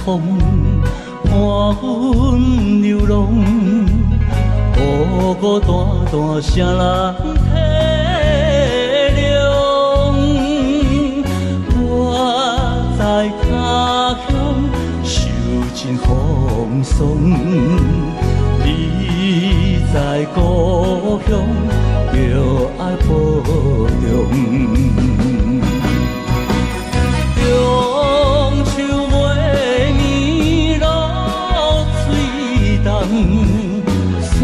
风，伴阮流浪，孤孤单单，谁人体谅？我在他乡受尽风霜，你在故乡着爱保重。中秋月暝露水重，山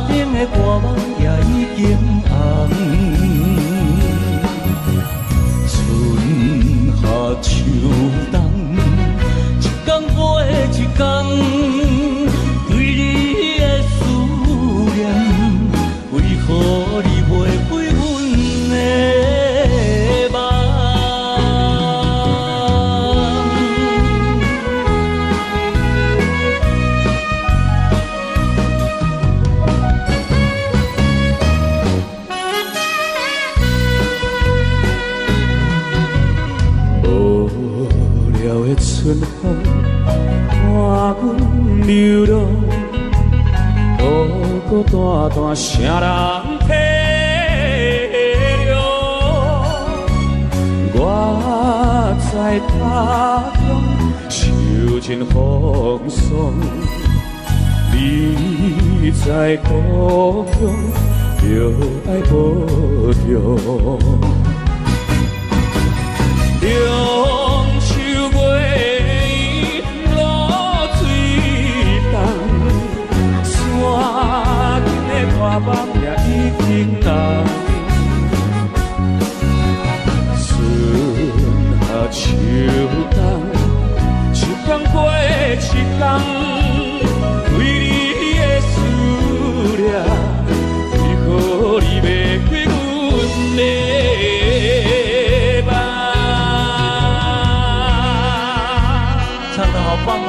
顶的歌网也已经红。春夏秋冬，一天过一天，对你的思念，为何你袂开阮的梦？无聊的春风，伴阮流浪，孤孤单单，谁人体谅？我在他乡受尽风霜，你在故乡着爱保重。中秋月露水重，山顶的歌网也已经红。春夏秋冬，一天过一天，对你的思念，为何你袂开阮的？唱得好棒哦！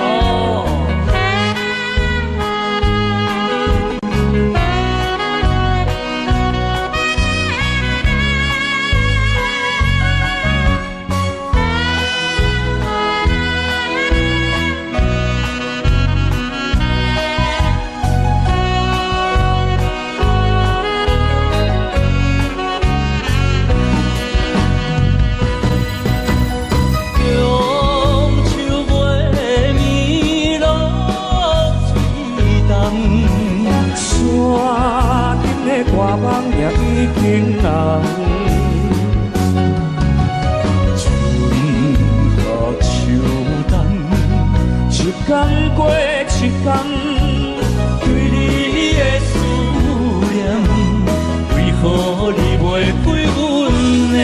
歌网也已经红，春夏秋冬，一天过一天，对你的思念，为何你袂开阮的？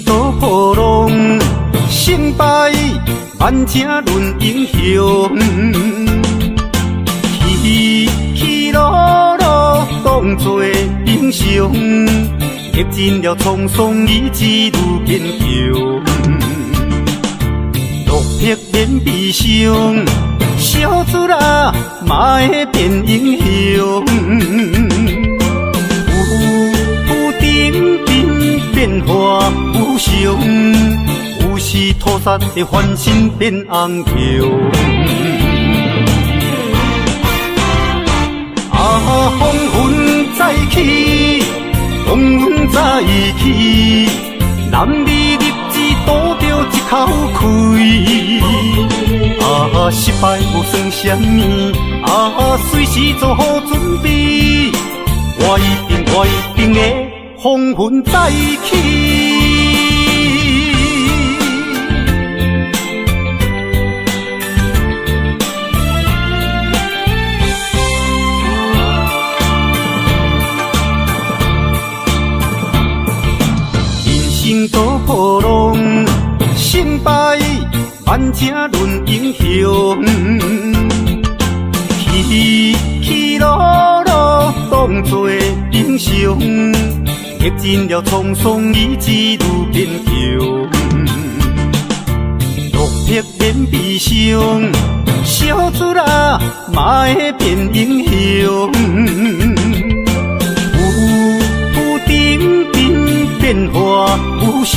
多波浪，成败万正论英雄，起起落落当作英雄，历尽了沧桑，意志愈坚强。落魄免悲伤，小子啦嘛会变英雄。变化无常，有时土煞会翻身变红桥。风云再起，风云再起，男儿立志赌着一口气。失败无算什么，随时做好准备，我一定会。风云再起，都破浪，成败万正论英雄。起起落落当作英雄，历尽了沧桑，意志如坚强。落魄变悲伤，小子啊，嘛会变英雄。有点点变化无常，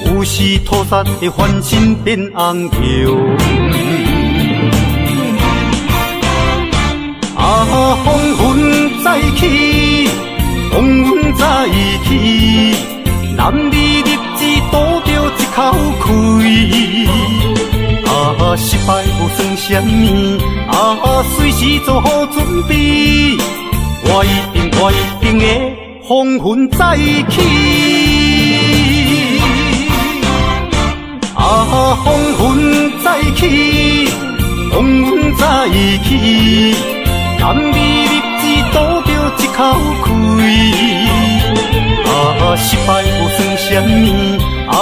有时土煞会翻身变红桥。啊，风云再起，风云再起，男儿立志赌着一口气。啊，失败无算什么，啊，随时做好准备。我一定会风云再起。啊，风云再起，风云再起，男儿立志赌着一口气。啊，失败无算什么，啊，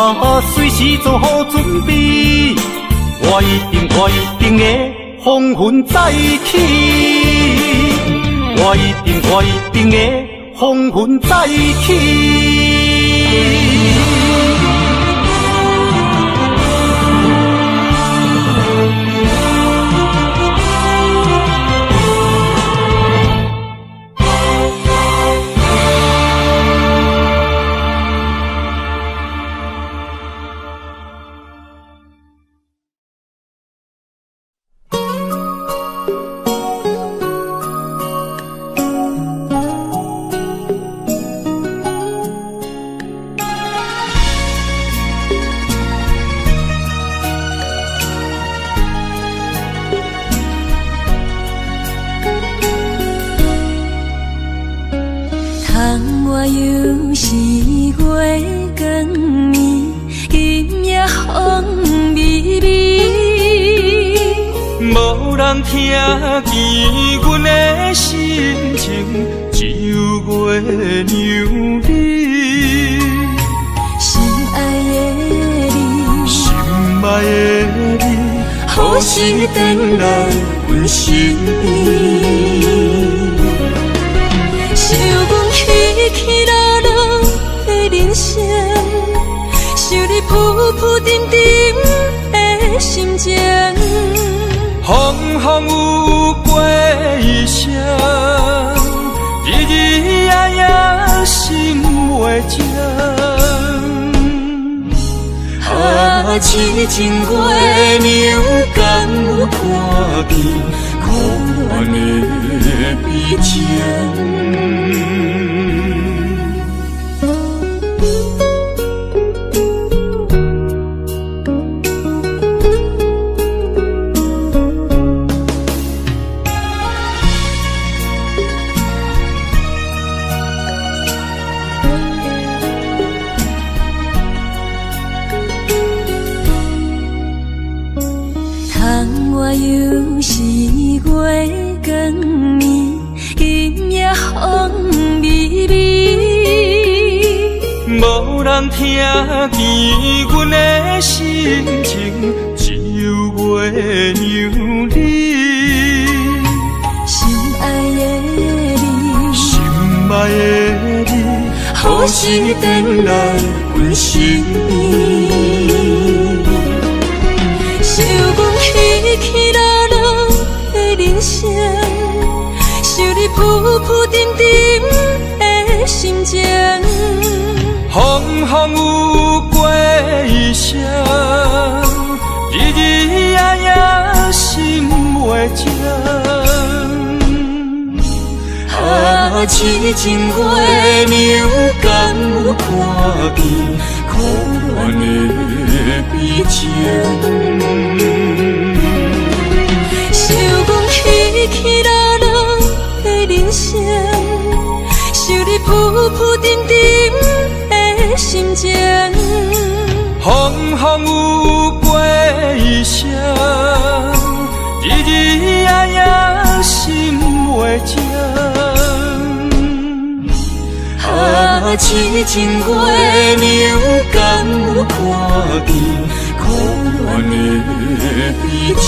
随时做好准备。我一定会风云再起。我一定会风云再起。我又是月光暝，今夜风微微，无人听见阮的心情，只有月娘你。心爱的你，心爱的你，何时回来阮身边？想阮起落落的人生，想你浮浮沉沉的心情。风风有过一生，日日夜夜心袂静。啊，痴情月娘敢有看见可怜的悲情？我又是月光暝，今夜风微微，无人听见阮的心情，只有月娘你。心爱的你，心爱的你，何时回来阮身边？想阮起落落的人生，想你浮浮沉沉的心情。风风有过一生，日日夜夜心袂静。啊，痴情月娘敢有看见可怜的悲情？想阮起落落的人生，想你浮浮沉沉的心情。风风有过一生，日日夜夜心袂静。啊，痴情月流江有看见可恋的悲情。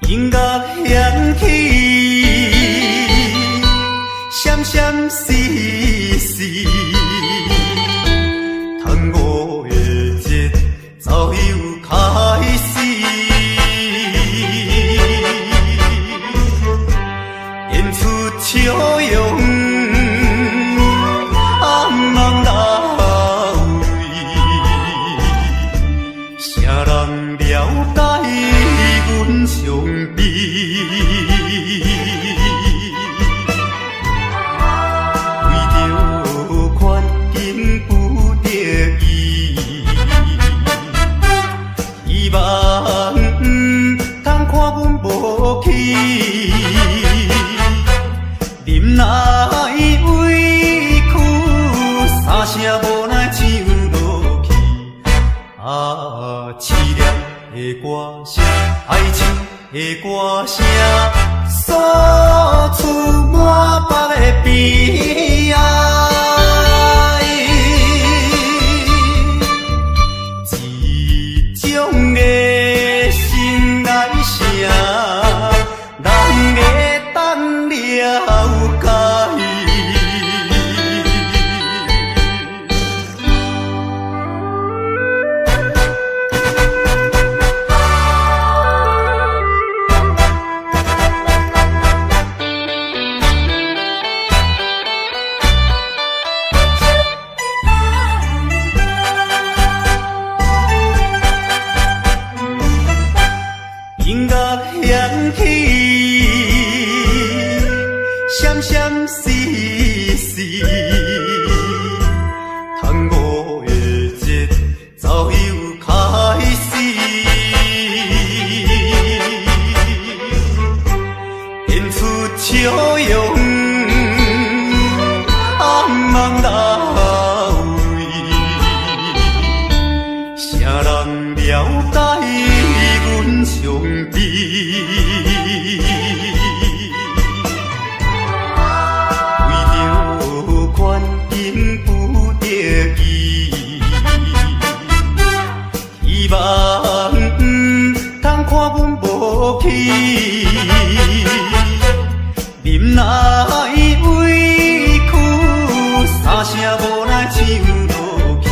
音乐响起，闪闪烁烁，tango的节奏又开始，演出笑容，暗茫来位，啥人了解阮伤悲？为着环境不得已，希望通看阮无去，忍耐委屈，三声无奈唱落去。凄凉的歌声，爱情的歌声，诉出满腹的悲哀。这种的心爱声，人会当了解。音乐响起，闪闪烁烁，tango的节奏又开始，演出笑容，暗茫来位，啥人了解阮伤悲？为着环境不得已，希望通看阮无去，忍耐委屈，三声无奈唱落去。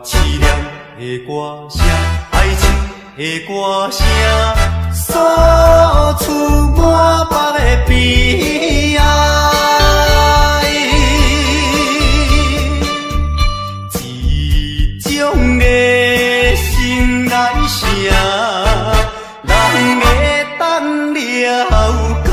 凄凉的歌声，爱情的歌声，诉出满腹的悲哀。这种的心爱声，人会当了解。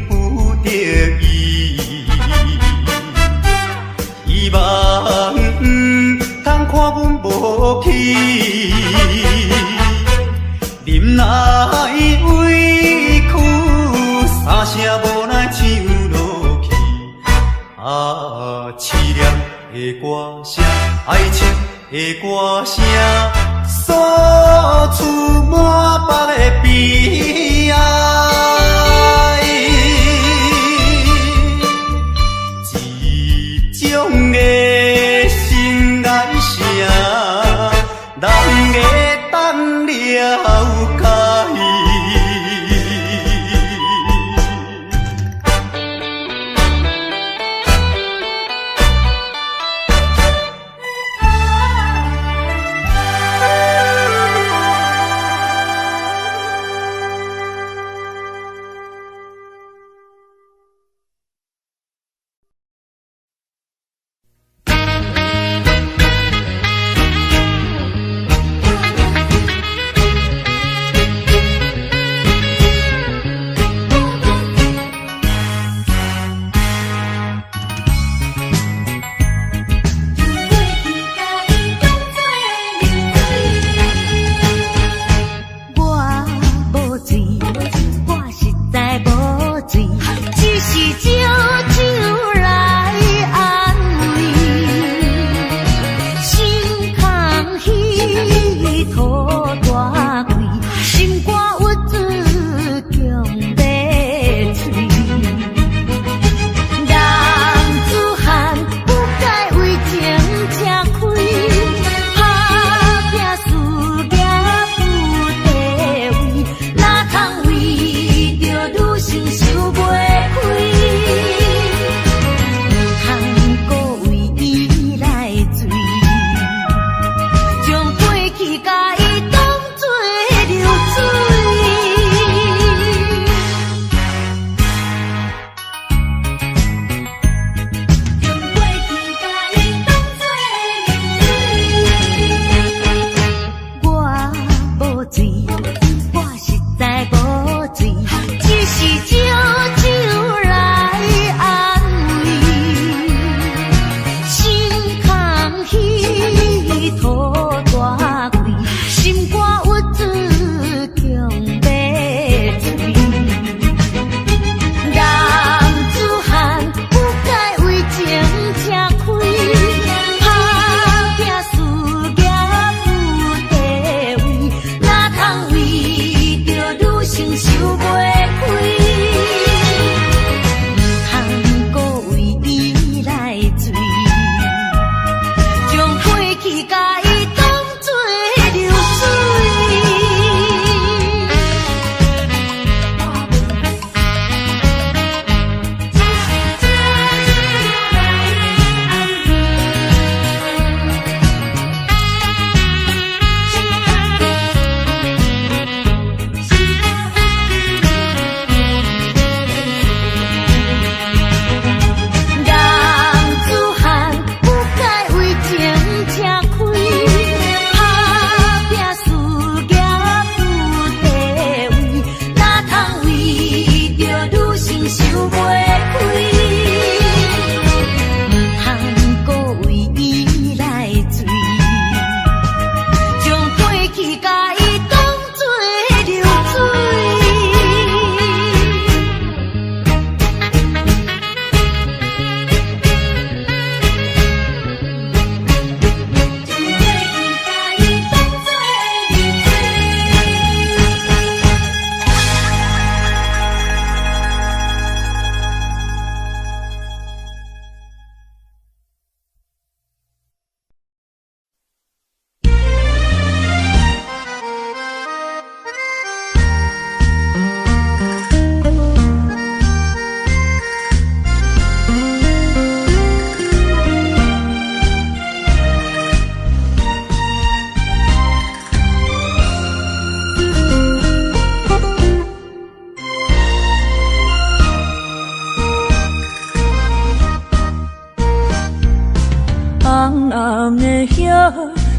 不得已，希望通看阮无去，忍耐委屈，三声无奈唱落去。凄凉的歌声，爱情的歌声，诉出满腹的悲哀。了解。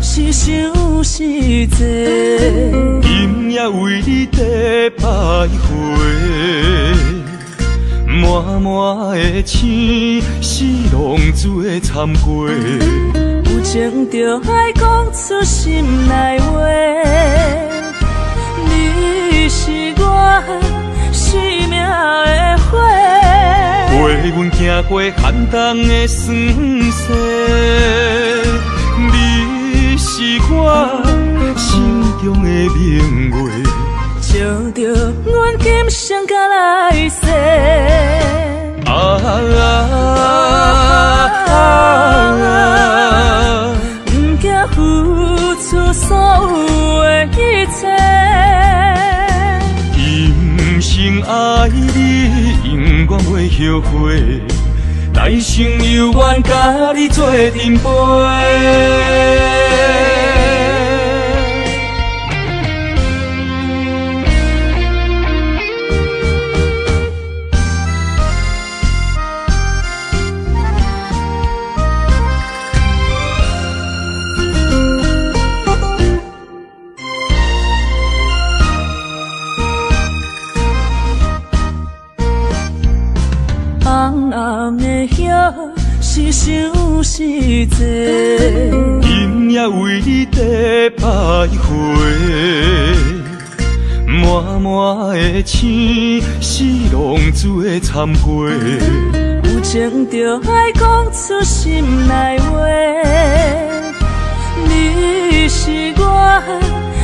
是想是济，今夜为你在徘徊，满满的青是浪做参过，有情就爱讲出心内话，你是我生命的花，陪阮行过寒冬的酸涩。你是我心中的明月，照着阮今生甲来世。不惊付出所有的一切。后悔，来生有缘甲你做阵陪。红暗的夜是想是多，今夜为你在徘徊，满满的青是浪做忏悔。有情就爱讲出心内话，你是我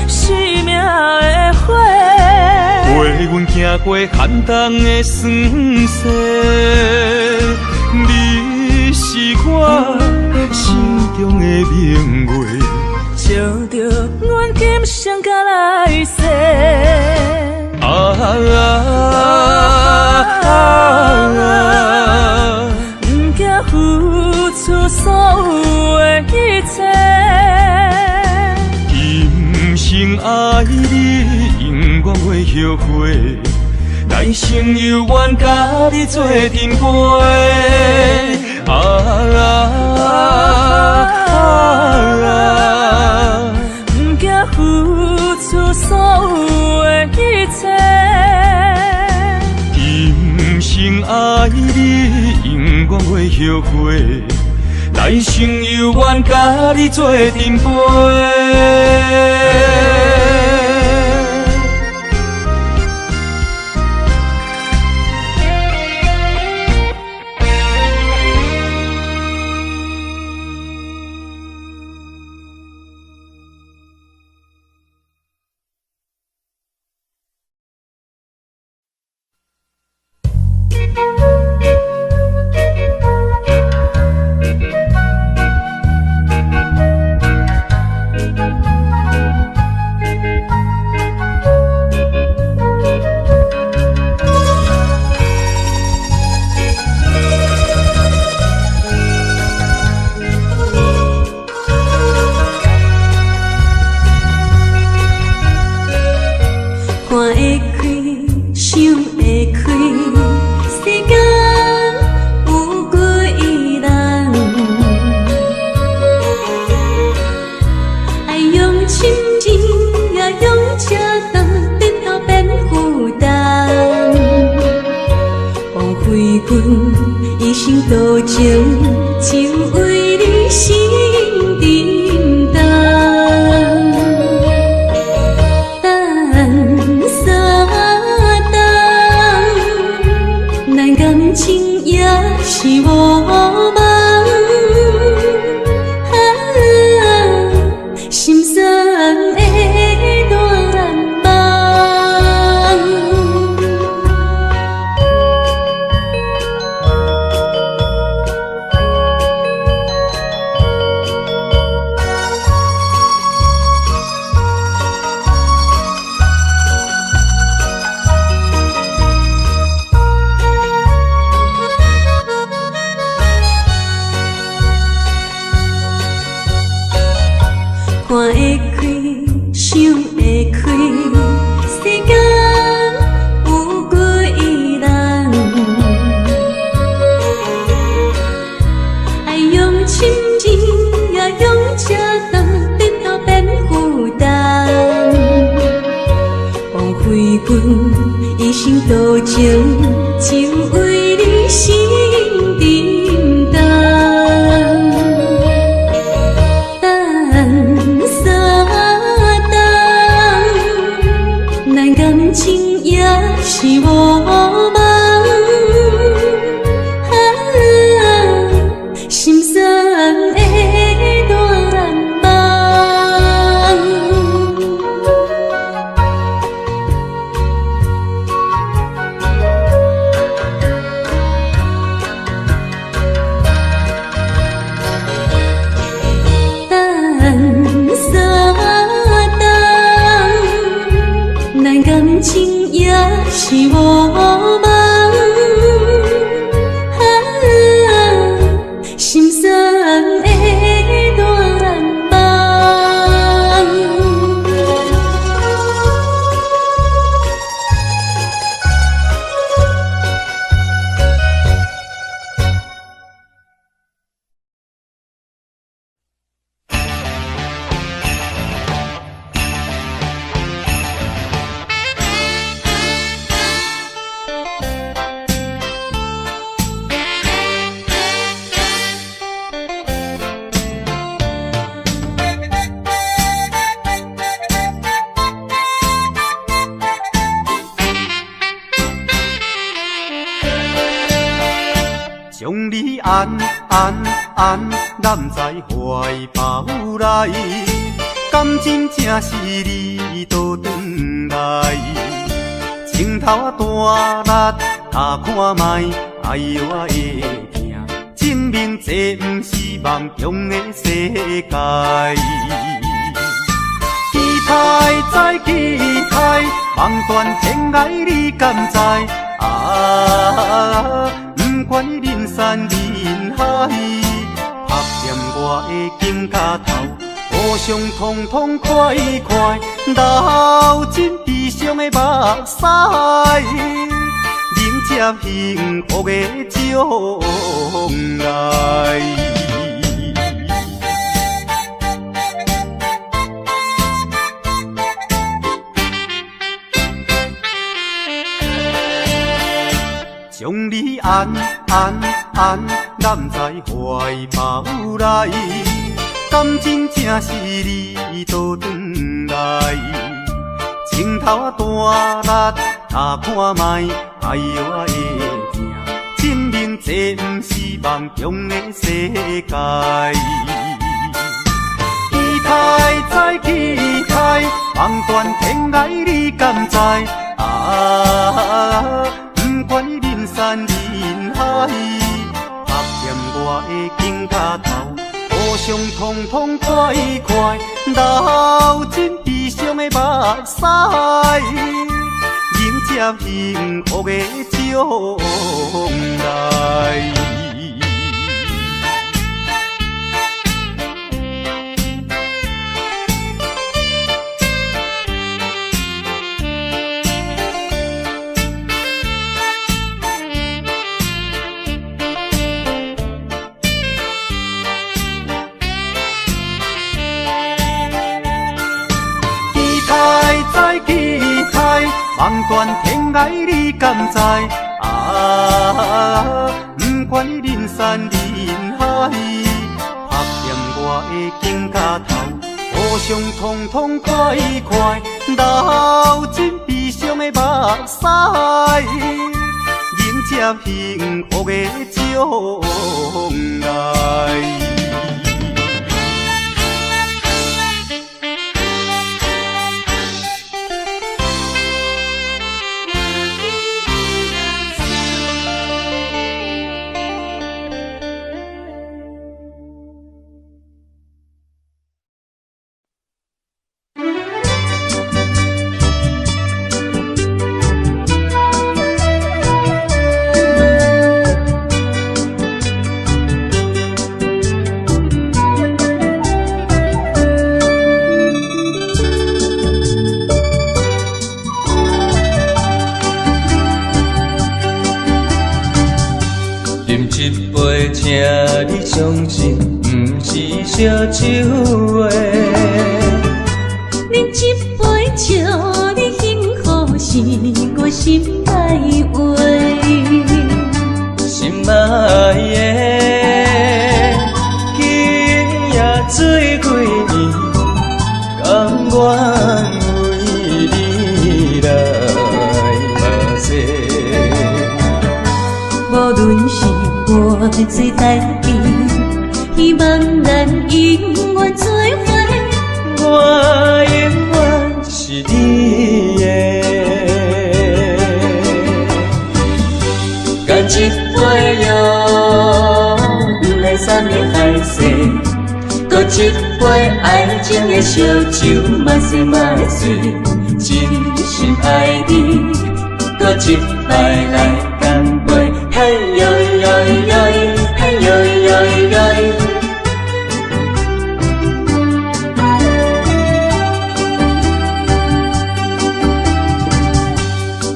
生命的火。陪阮行过寒冬的酸涩，你是我心中的明月，照着阮今生甲来世。不惊付出所有的一切，今生爱你，永远袂后悔。来生有缘甲你做阵陪。不惊付出所有的一切，今生爱你，永远袂后悔。来生有缘甲你做阵陪。一生多情，只为你心叮当。等三冬，咱感情也是无望。心酸的大梦。看会开，想会开，世间有几人？爱用深情，也用这重，直到变负担。枉费阮一生多情，只为你心叮当。感情也是无望，心酸的大梦。揽在怀抱内，感情正是你倒转来，情头啊大力，打看卖，哎呦我会惊，证明这不是梦中的世界。期待再期待，梦断天涯你敢知？不管你人山人海，拍掂我的肩胛头，互相痛痛快快，流尽悲伤的目屎，迎接幸福的将来。将你揽在怀抱内，感情正是你倒转来，情头啊大力，打看卖，哎呦我会惊，证明这不是梦中的世界。期待再期待，梦断天涯你敢知？不管你人山人海，拍掂我的肩胛头，互相痛痛快快，流尽悲伤的目屎，迎接幸福的将来。梦断天涯你敢知？不管你人山人海，拍掂我的肩胛头，互相痛痛快快，流尽悲伤的目屎，迎接幸福的将来。请你相信，不是烧酒话。饮一杯祝你幸福，是我心内话。心爱的，今夜醉几年，甘愿为你来目屎。无论是我最台边，希望咱永远做伙。我永远是你的，干一杯药，不来三年海誓，搁一杯爱情的烧酒，嘛醉嘛醉，真心爱你，搁一摆来干杯。嘿呦呦呦，嘿呦呦呦。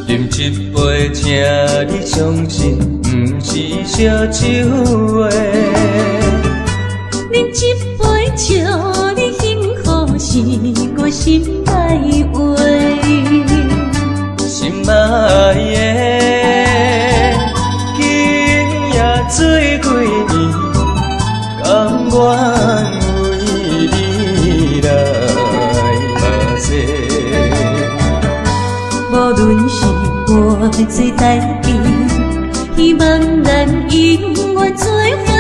饮一杯，请你相信，不是烧酒话。饮一杯，祝你幸福，是我心内话。心爱的，今夜醉几年，甘愿为你来目屎。无论是我最台边，希望咱永远做伙。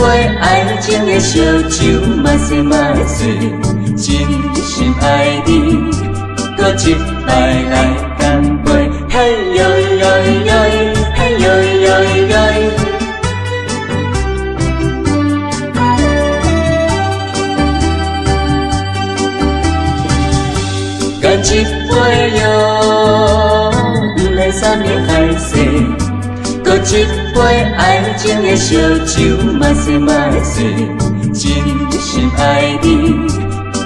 杯爱情的烧酒，嘛细嘛水，真心爱你，搁一摆来干杯，嘿哟哟哟，嘿哟哟哟。干一杯哟，不来三年海誓。搁一杯爱情的烧酒，嘛细嘛水，真心爱你，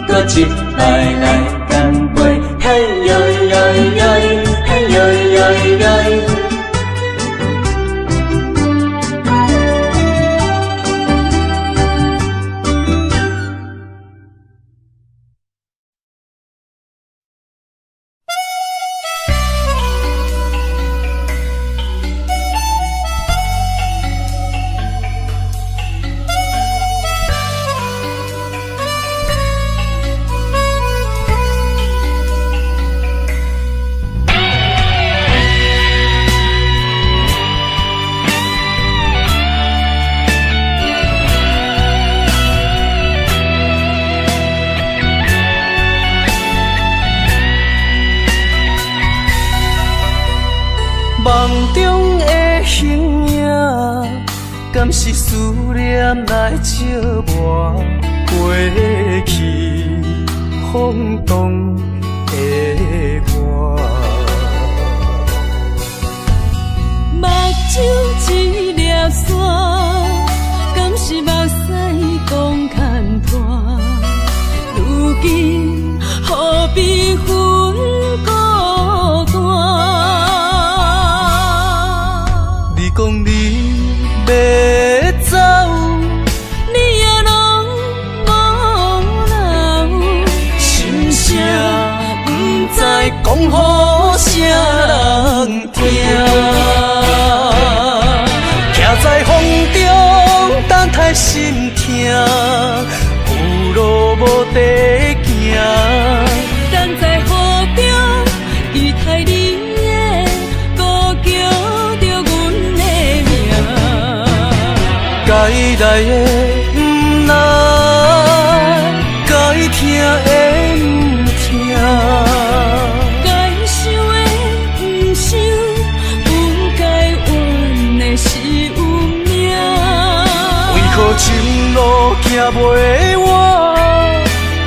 搁一摆来干杯，嘿哟哟哟，嘿哟哟哟。梦中的形影，敢是思念来照磨过去风动的我？目睭一粒沙，敢是目屎讲牵拖？如今何必分孤单？你讲你要走，你也拢无留，心声不知讲予啥人听。徛在风中等待心痛，有路无地行。等在雨中，期待你的歌叫着阮的名。该来的不来，该听的不听。该想的不想，不该怨的是有命。为何前路行袂完？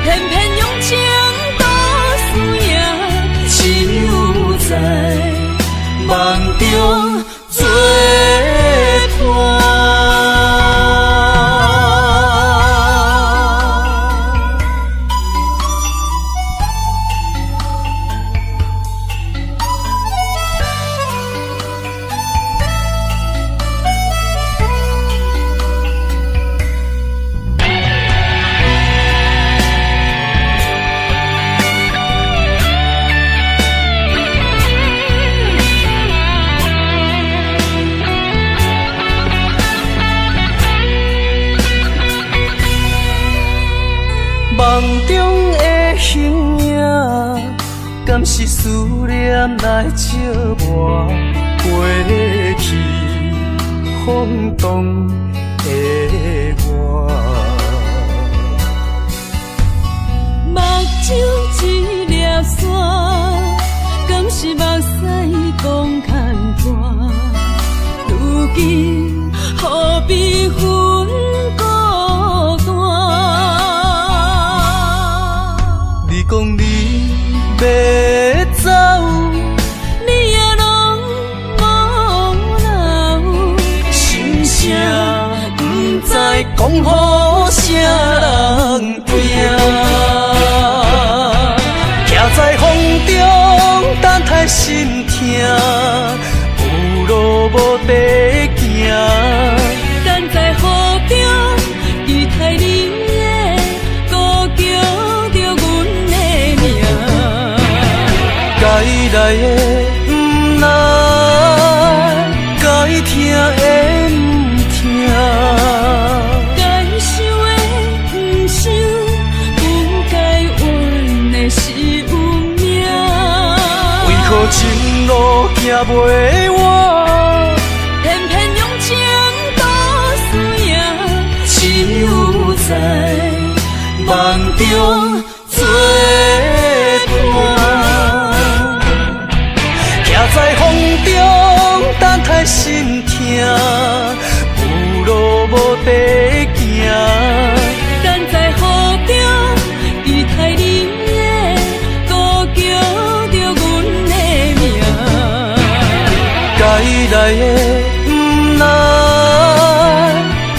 偏偏用情多输赢，只有在梦中作伴。梦中的形影，敢是思念来照磨过去风动的我？目睭一粒沙，敢是目屎讲牵拖？如今何必分孤单？你讲你要走，你也拢无留，心声不知讲予啥人听。徛在风中等待心痛，有路无地行。等在雨中，期待你的歌叫着阮的名。该来的不来，该听的不听。该想的不想，不该怨的是有命。为何前路行袂完？偏偏用情多输赢，在梦中作伴，徛在风中等待心痛，有路无地行。等在雨中，伊待你的孤叫着阮的名。该来的不来，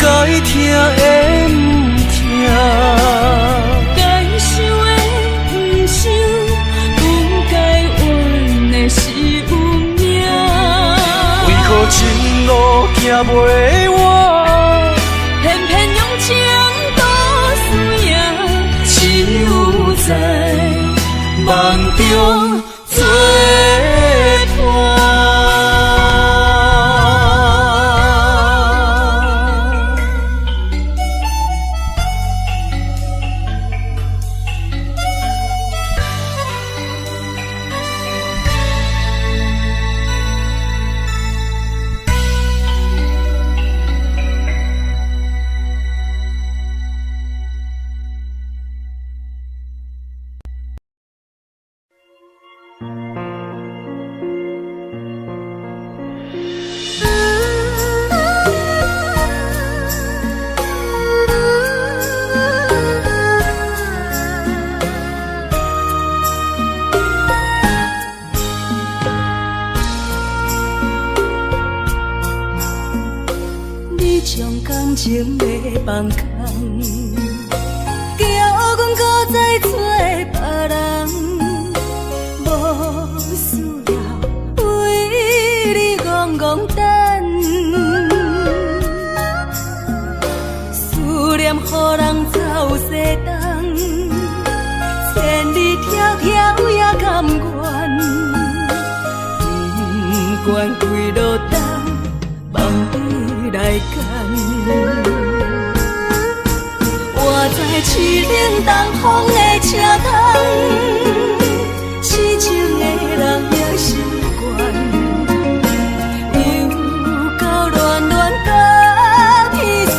该听的不听，该想的不想，不该怨的是有命。为何前路行袂完？偏偏用情多输赢，只有在梦中作伴。感情要放空，叫阮搁再找别人，无需要为你戆戆等。思念予人走西东，千里迢迢也甘愿，不管几路东，梦你来赶。我在凄冷东风的车头，痴情的人也习惯，又到乱乱甲天山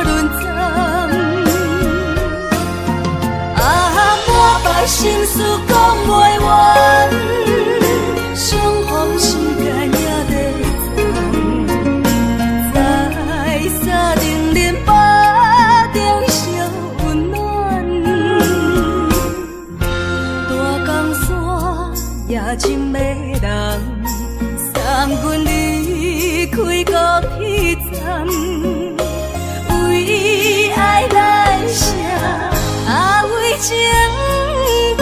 轮站。啊，满腹心事讲袂完，相逢时间也在藏。在沙定林巴中烧温暖，大江山也真迷人，送阮离开高铁站，为爱来写为情长。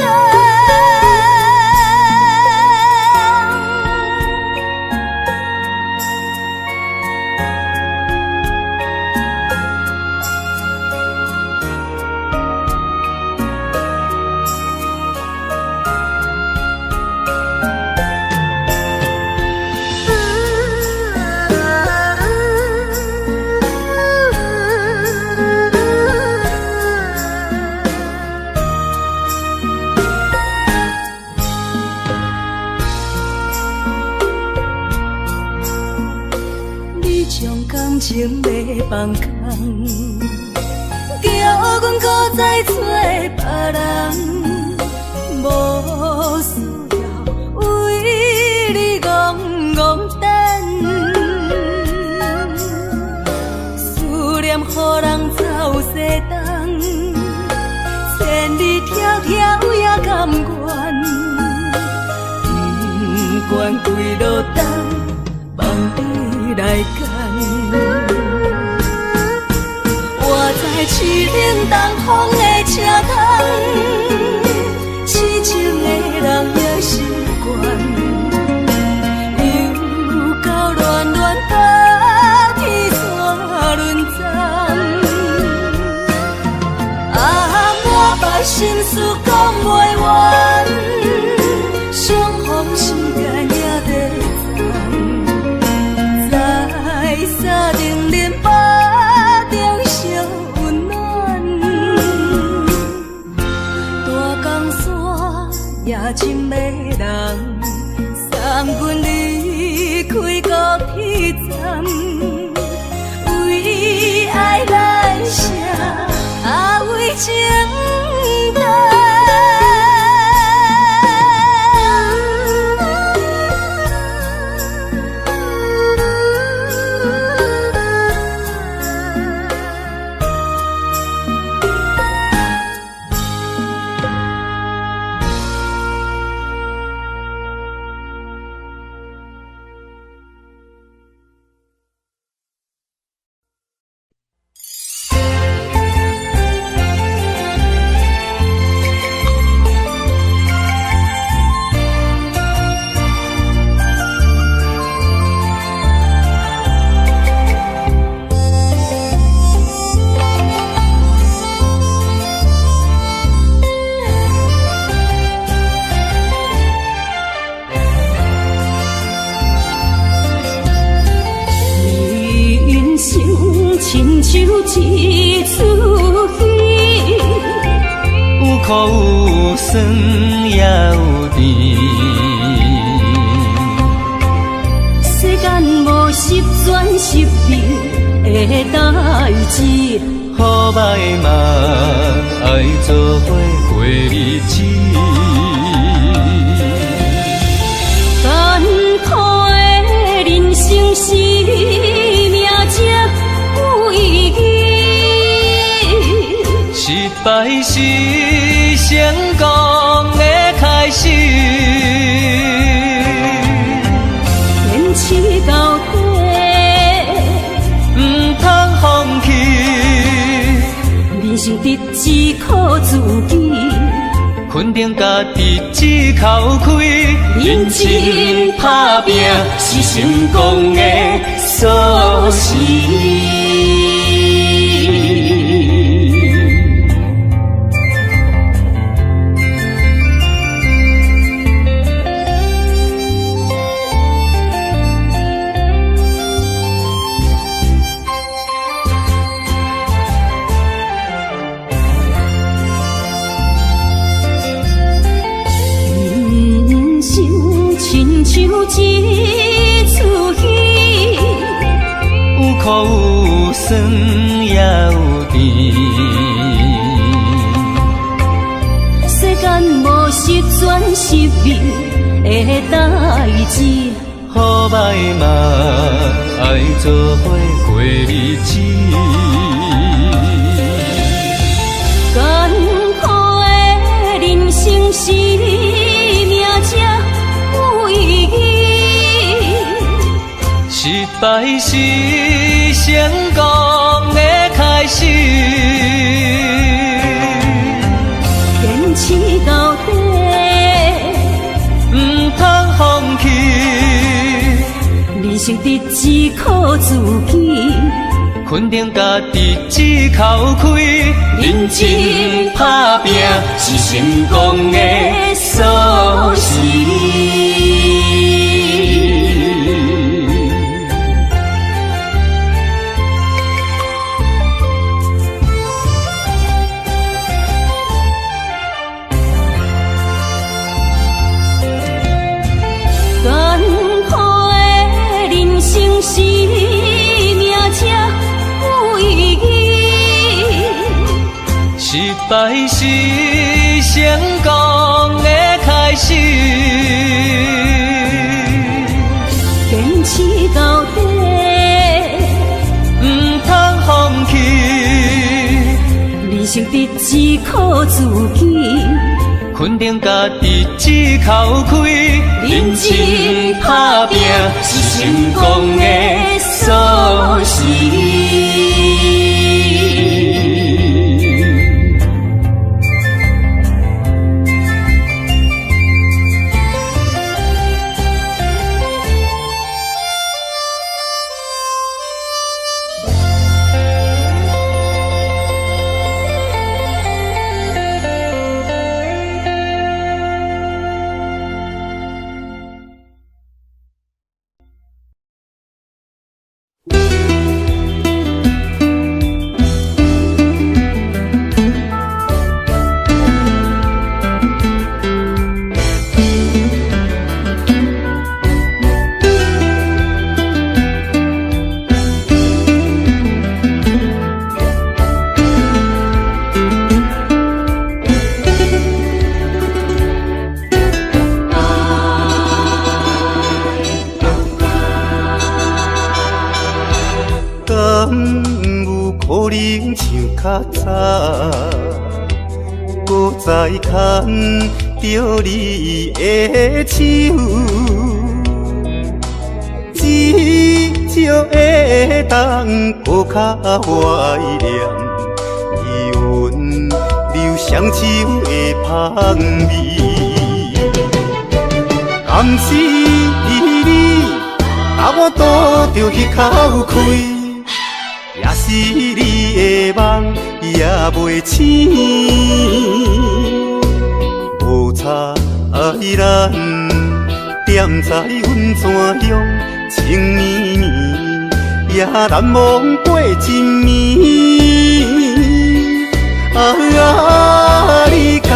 感情要放空，叫阮搁再找别人，无需要为你戆戆等。思念予人走西东，千里迢迢也甘愿，不管几路东，梦你来赶。我在凄冷东风的车头，痴情的人也习惯，又到乱乱甲天山轮站。啊，满腹心事讲袂完，相逢时间也在藏。在沙定林巴中烧温暖，大江山也真迷人，送阮离开高铁站，为爱来写苦有酸也有甜。世间无十全十美的代志，好歹嘛爱做伙过日子。艰苦的人生是命才有意义，失败是成功的开始。坚持到底，唔通放弃。人生得只靠自己，肯定家己只口开。认真打拼是成功的锁匙。像一出戏，有苦有酸也有甜。世间无十全十美的代志，好歹嘛爱做伙过日子。艰苦的人生是命才有意义，失败是成功的开始。坚持到底，唔通放弃。人生得只靠自己，肯定家己只口开。认真打拼是成功的锁匙。艰苦的人生是命才有意义，失败是成功的开始。坚持到底，唔通放弃。人生得只靠自己，肯定家己只口开。认真打拼是成功的锁匙。较早，搁再牵着你的手，只少会当搁较怀念，余温留双手的香味。甘是你，把我渡着迄口开。也是你的梦也袂醒，无差咱踮在阮泉乡情绵绵，也难忘过一暝。啊，你甲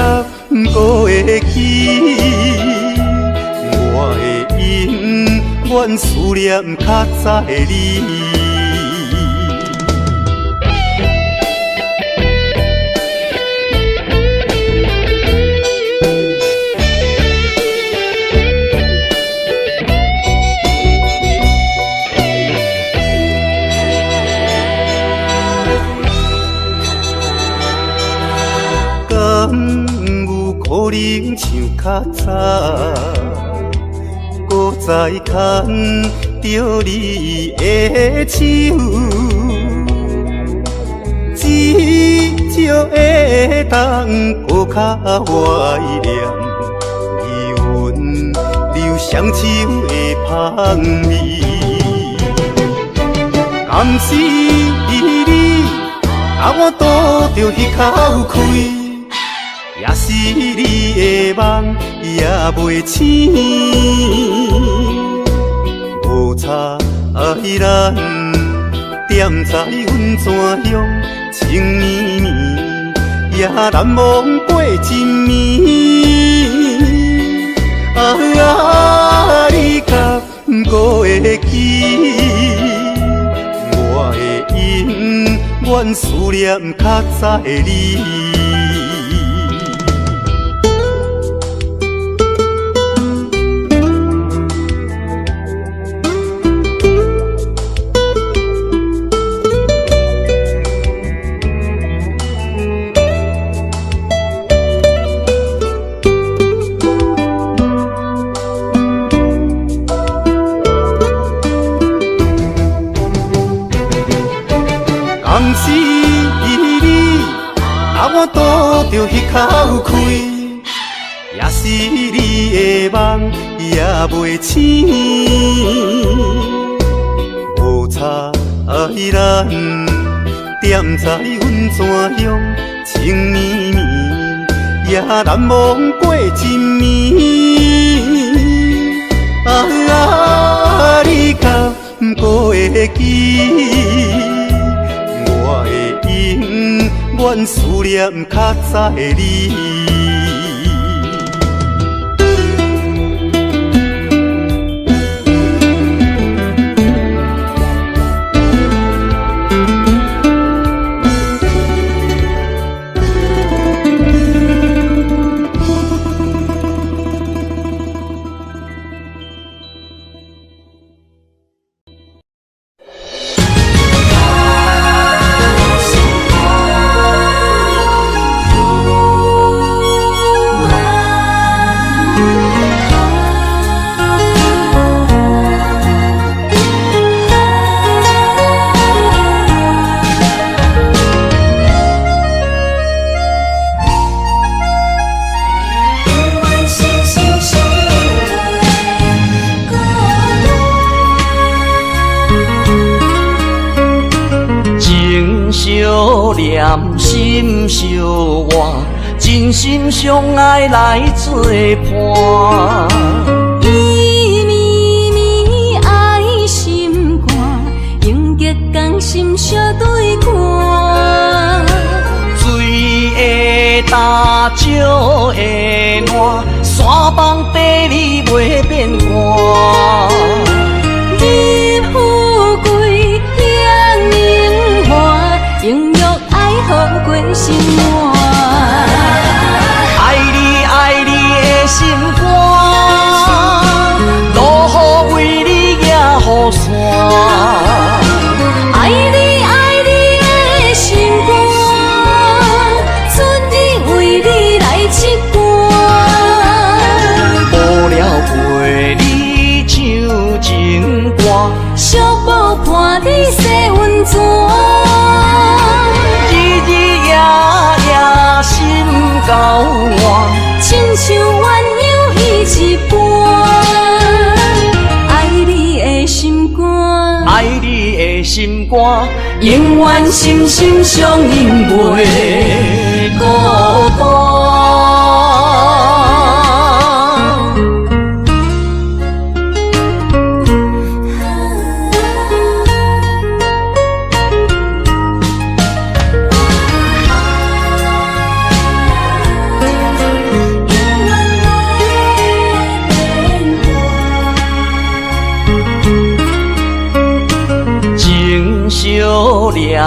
愿思念较早的你。可能像较早，搁再牵着你的手，至少会当搁较怀念你阮留双手的香味。敢是你，甲我拄着彼口开。也是你的梦也袂醒，无差咱踮在阮怎样情绵绵，也难忘过一暝。你敢搁会记？我的永远思念较早的你。敢是你，甲我拄着彼口开，也是你的梦也袂醒，无差咱踮在阮怎样情绵绵，也难忘过一暝。你敢搁会记？我的永远思念较早的你。相念心相换，真心相爱来作伴。伊绵绵爱心肝，永结同心相对看。水会干，石会烂，山崩地裂袂变卦。你富贵享荣华，永浴爱好过生活。爱你爱你的心肝，落雨为你野雨伞。爱你爱你的心肝，春日为你来唱歌。无聊陪你唱情歌，寂寞伴你洗温泉。日日夜夜心交换，亲像鸳鸯依一半。爱你的心肝，爱你的心肝，永远心心相印袂孤单。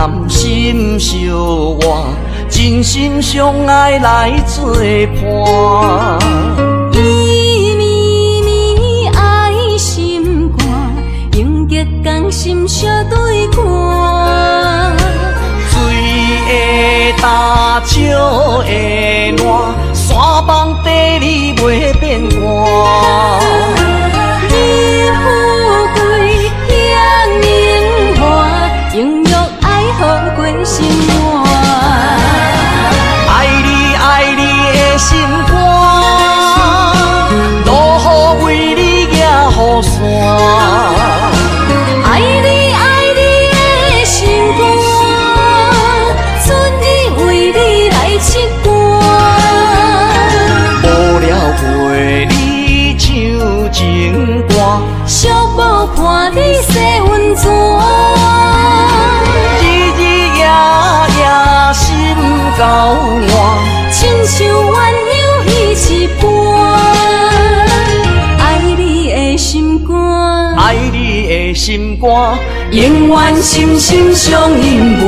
谈心相活，真心相爱来作伴。伊绵绵爱心肝，永结同心相对看。水会干，石会烂，山崩地裂袂变卦。你富贵享荣华，永浴爱好过生活。爱你爱你的心肝，路雨为你行雨伞。爱你爱你的心肝，春日为你来唱歌。无聊陪你唱情歌，寂寞看你洗温泉。日日夜夜心交换，亲像鸳鸯彼一半。爱你的心肝，爱你的心肝，永远心心相印袂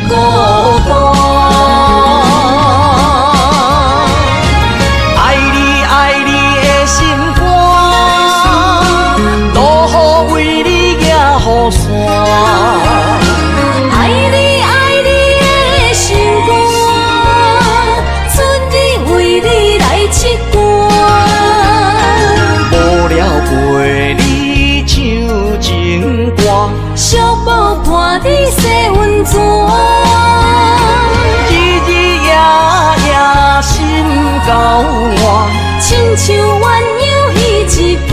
孤单。爱你爱你的心肝，路雨为你行雨伞。爱你爱你的心肝，春日为你来唱歌。无聊陪你唱情歌，寂寞看你洗温泉。日日夜夜心交换，亲像鸳鸯彼一半。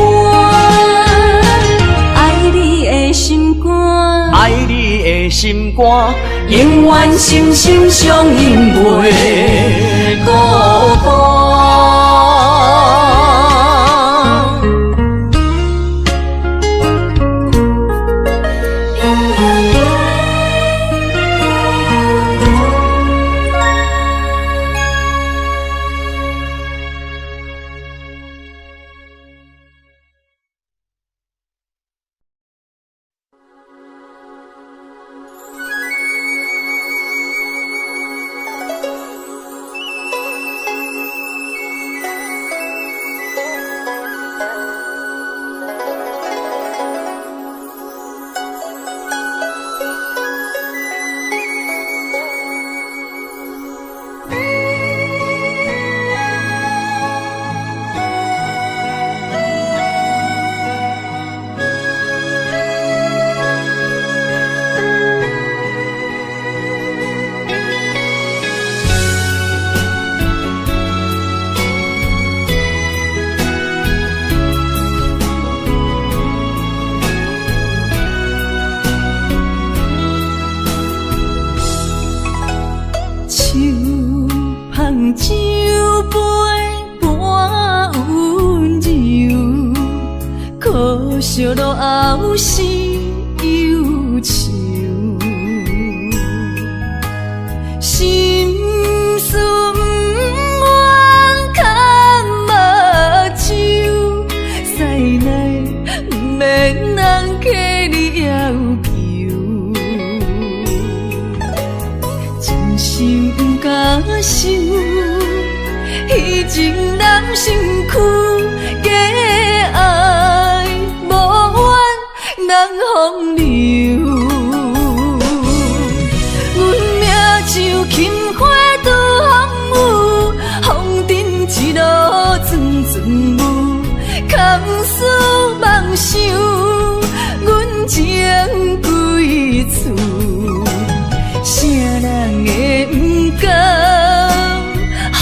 爱你的心肝，爱你的心肝，永远心心相印袂孤单。酒杯半温柔，可惜落后是忧愁。心事不愿牵目睭，使来不免人客你要求。真心不敢想，彼情难身躯，假爱无缘人风流。阮命像轻花拄风雨，风尘一路阵阵雾，空思梦想，阮情归厝。啥人会不甘风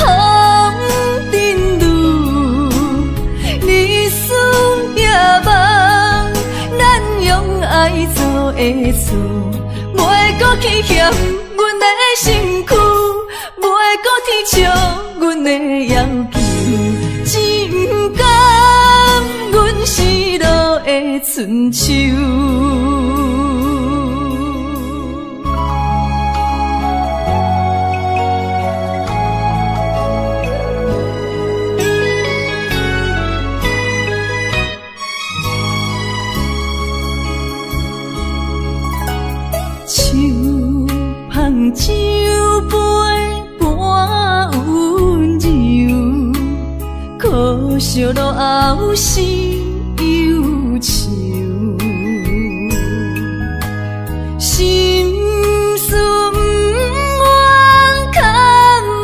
尘路？日思夜梦，咱用爱做的错，袂搁去嫌阮的身躯，袂搁天笑阮的要求。真不甘阮失落的春秋。烧落后是忧愁，心事不愿牵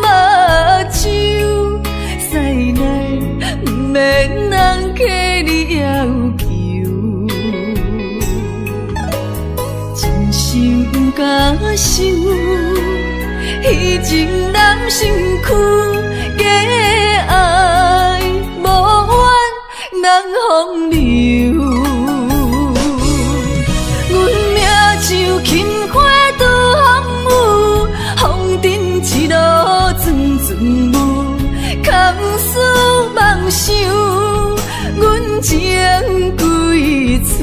目睭，使来不免人客你要求，真心不敢想，迄情难身躯，假爱无怨人风流。阮命像轻花拄风雨，风尘一路转转舞，空思梦想，阮情归厝，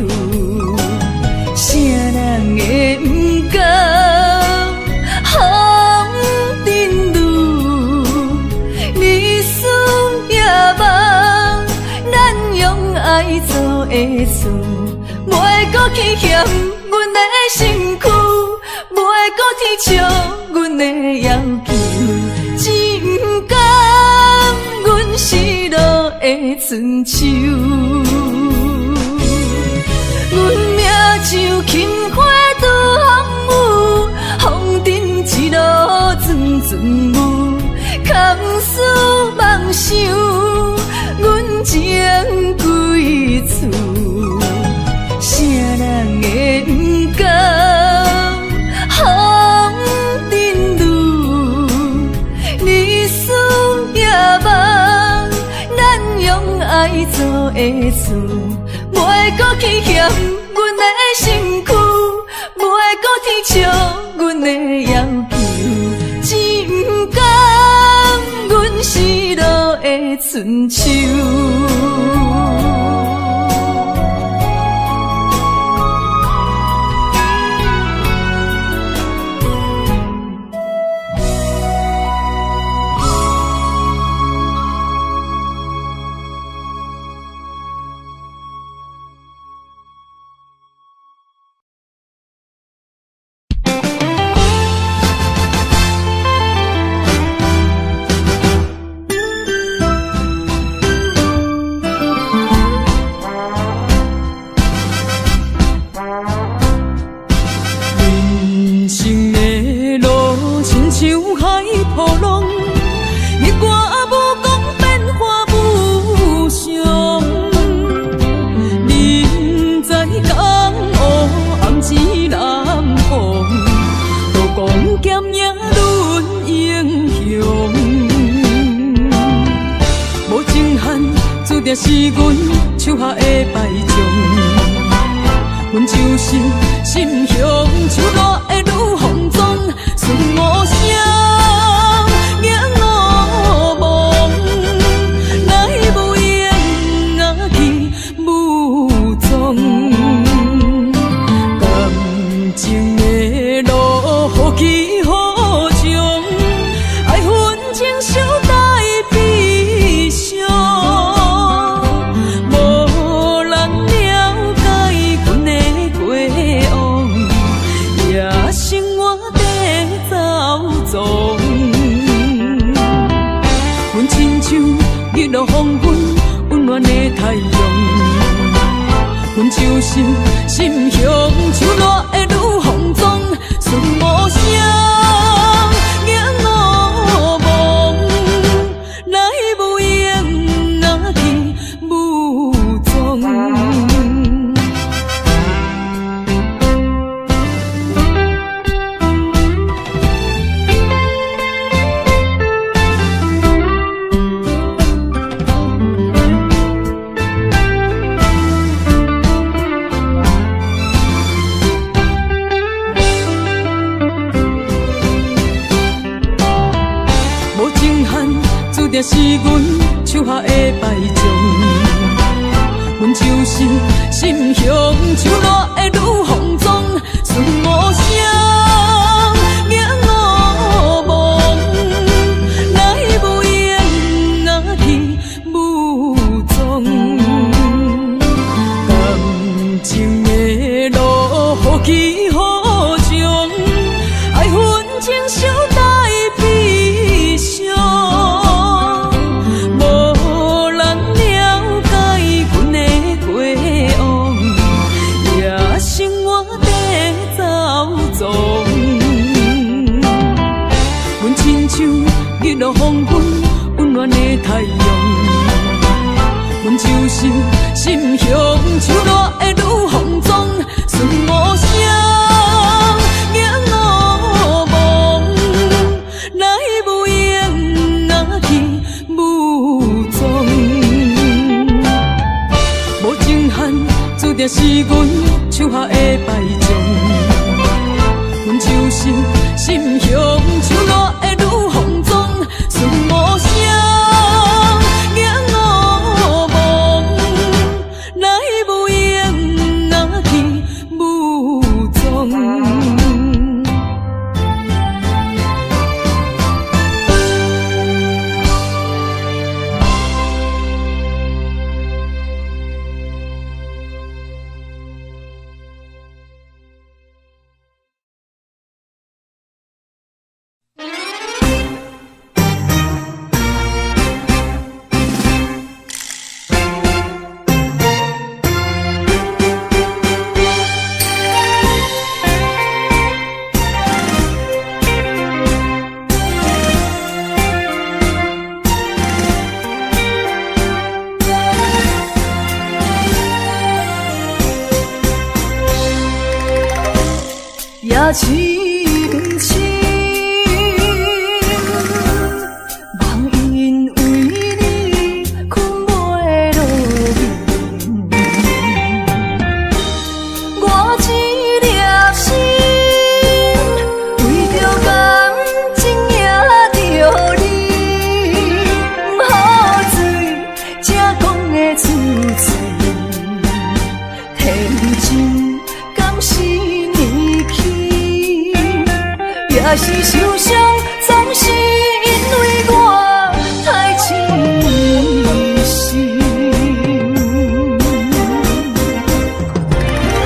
啥人会不甘？爱做会做，袂搁去嫌阮的身躯，袂搁去笑阮的要求，只不甘阮失落的春秋。阮命像轻花拄风雨，风尘一路转转舞，空思梦想，阮情归厝，啥人会不甘？风尘路，日思夜梦，咱用爱做会做，袂搁去嫌阮的身躯，袂搁去笑阮的要求，只不甘阮失落的春秋。是阮手下的败将，阮就是心向手落的女风妆，顺无声，惊我梦，来无言啊去无踪，感情的路好起好将，爱恨情伤带悲伤。日落黄昏，温暖的太阳，阮就是心向手落的女风妆，顺无声，惊我梦，来无言啊去无踪。是阮手下的败将，阮就是心向手落的女风妆，顺无声，惊我梦，来无言啊去无踪，感情的路好起好将，爱恨情伤带悲伤。无人了日落黄昏，温暖的太阳。阮就是心乡秋热的女风妆，顺无声，仰我望，来无影啊去无踪。无情限，注定是阮手下的败将。阮就是心乡秋热的女风妆，顺无声，仰我望，来无影啊去无踪。也深深，梦因为你困袂落眠。我一粒心，为着感情也着你，不好醉，才讲的出嘴，天真敢是你去？也是受伤，总是因为我太痴心。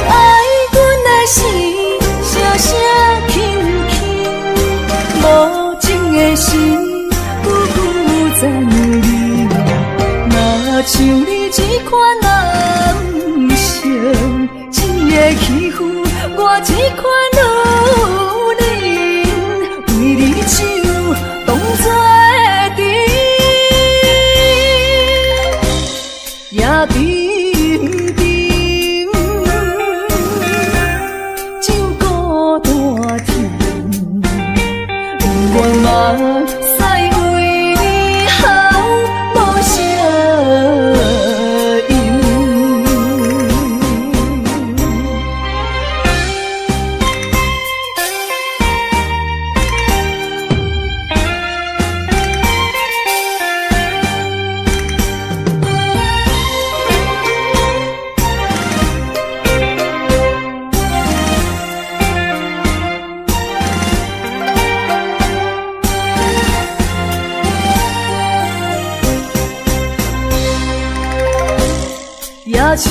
爱阮的心，声声轻轻，无情的心，久久赞你。若像你这款男性，一个欺负我这款女人。为你手当作阵，也平平照顾大天，我嘛使为你好无声音。也深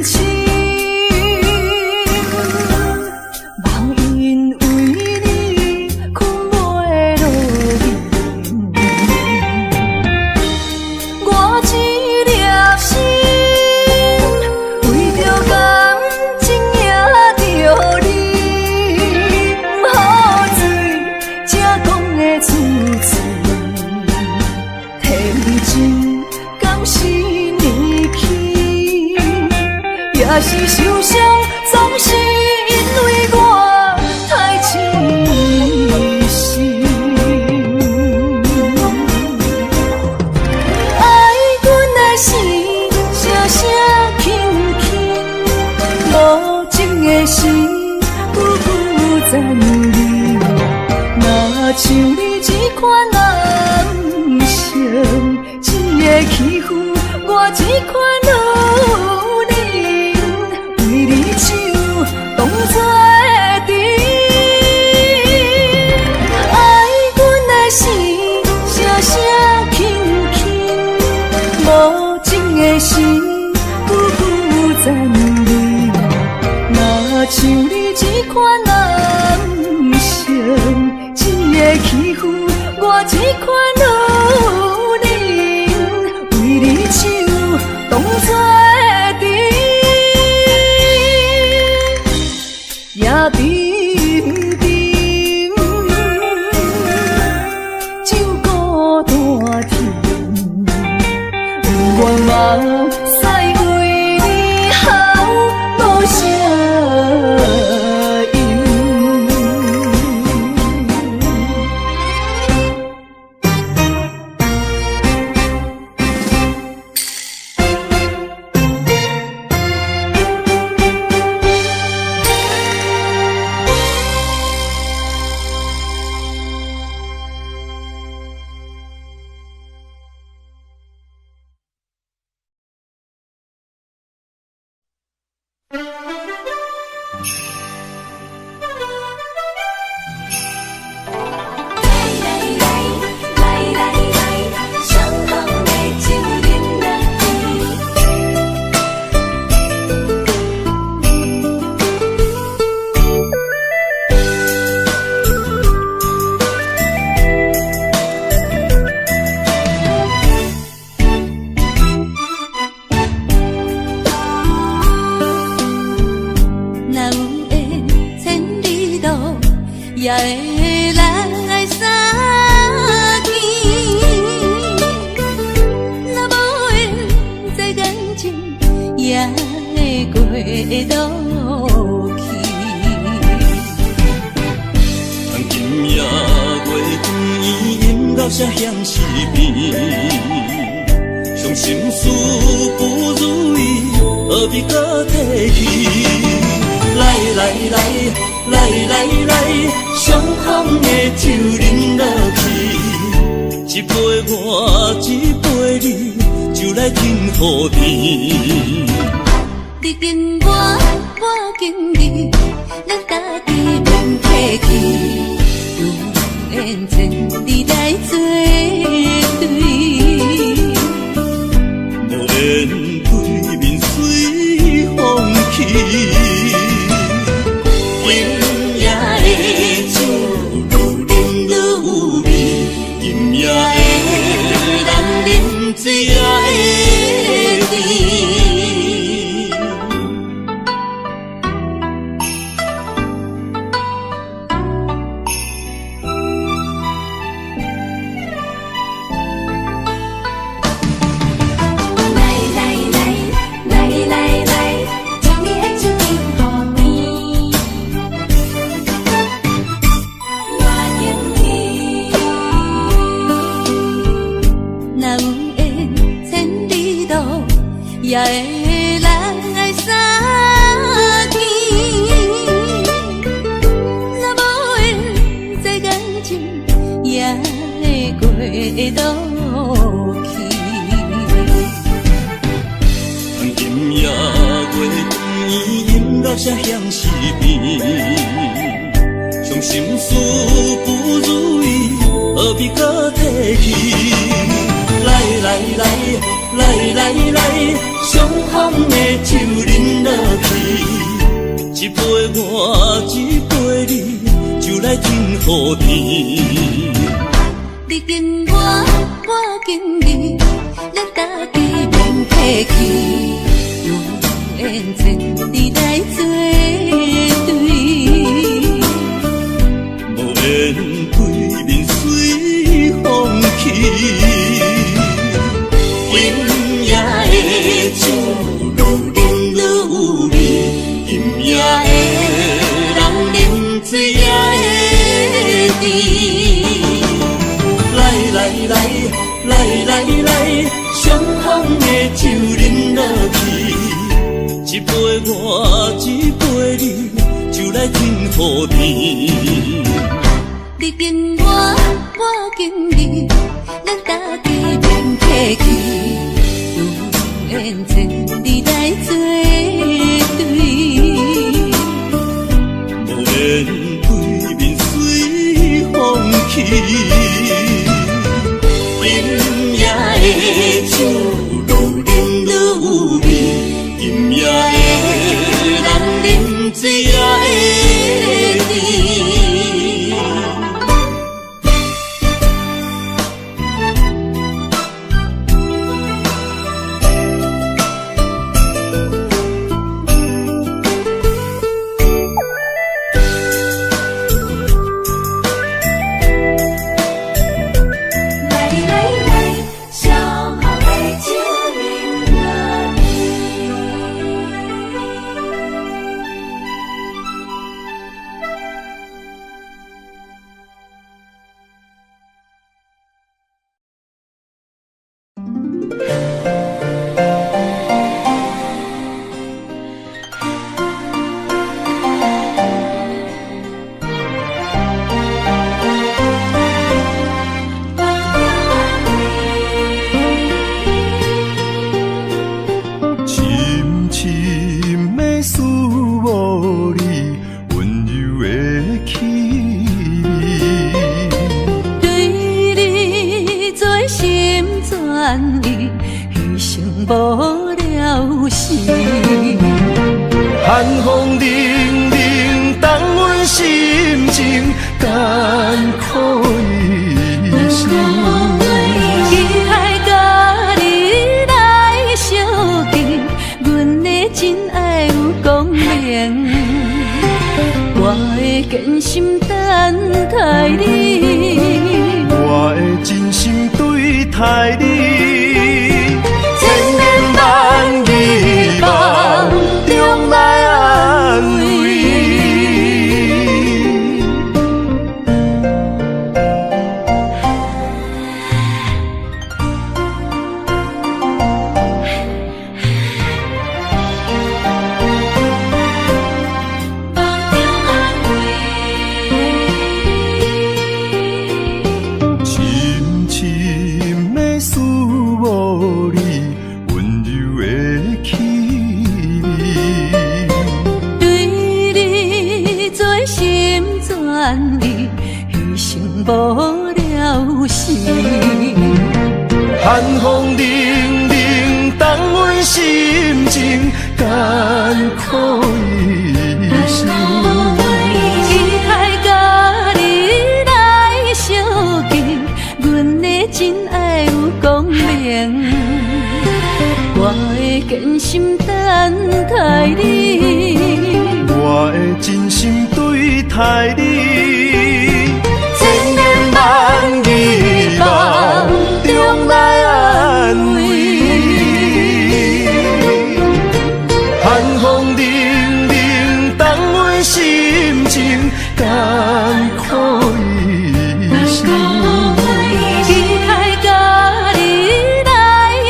深，梦因为你困袂落眠。我一粒心，为着感情也着你，不好醉，才讲的出嘴，天真敢是你去？也是受伤，总是因为我太痴心。爱阮的心，声声轻轻，无情的心，久久赞你。若像你这款男性，一个欺负我这款女。为你手当作阵，爱阮的心，声声轻轻，无情的心，久久赞你。若像你这款男性，一个欺负我这款女人，为你手当作阵。留下乡士边，伤心事不如意，何必搁提起？来来来来来来，伤风的酒饮落去，一杯我，一杯你，就来停雨天。你紧我，我紧你，咱家己免客气，有缘千里来作对。无缘对面随风去，今夜的酒愈饮愈有味，今夜的人饮醉也会甜。也会人来相见，若无缘这感情，也会过渡去。今夜月圆，饮留下乡士边，伤心事不如意，何必搁提起？来来来来来来，伤风的酒饮落去，一杯我，一杯你，就来停雨天。你紧我，我紧你，咱家己免客气，有缘千里来作对。无缘对面随风去。今夜的酒愈饮愈有味，今夜的人饮醉也会甜。来来来来来来，伤风的酒饮落去，一杯我，一杯你，就来停雨天。你紧我，我紧你，咱家己免客气，有缘千里来作对。无缘对面随风去，今夜的酒愈饮愈有味，今夜的人饮醉也会甜。无了时，寒风凛凛，冻阮心情艰苦一生。期待甲你来相见，阮的真爱有光明，我会坚心等待你，我会真心对待你。中来安慰，心。寒风凛凛，冻阮心情艰苦一生。期待甲你来相见，阮的真爱有光明。我会坚心等待你，我会真心对待你，千言万语梦中来安慰。寒风凛凛，冻阮心情艰苦一生。期待甲你来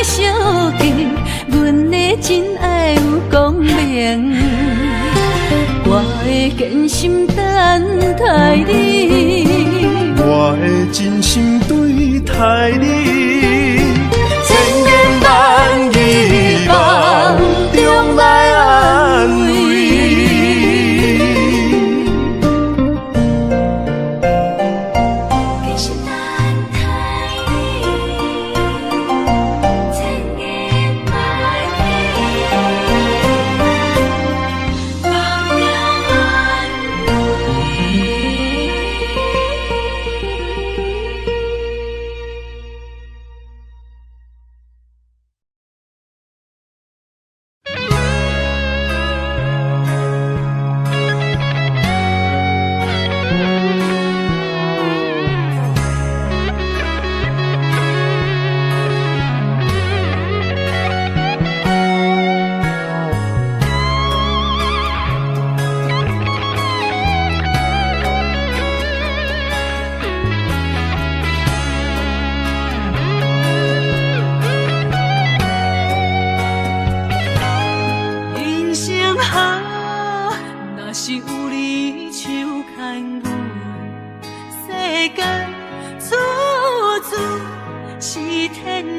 相见，阮的真爱有光明。我会坚心等待你，我会真心对待你，千言万语梦中来安慰。坚心等待你，千言万语梦中安慰。人生啊，若是有你手牵阮，世间处处是天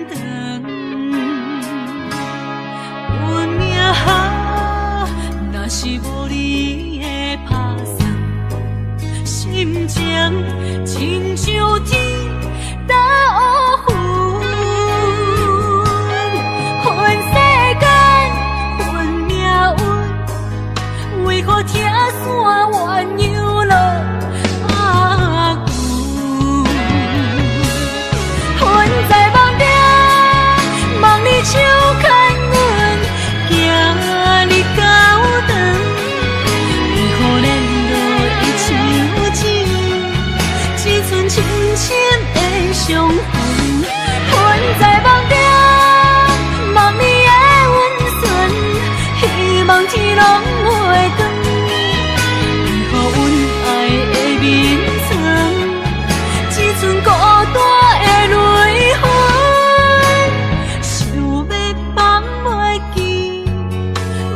堂。运命啊，若是无你的打算，心情亲像天打乌云，恨世间。为何听山怨游落阿牛？阮在梦中望你手牵阮，行你高长，为何咱落一树枝，只剩深深的伤痕？阮在梦中望你的温存，希望天拢袂光。眠床，只剩孤单的泪痕，想要放袂记，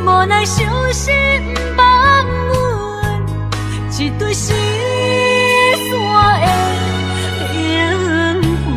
无奈伤心放阮一对失散的灵魂。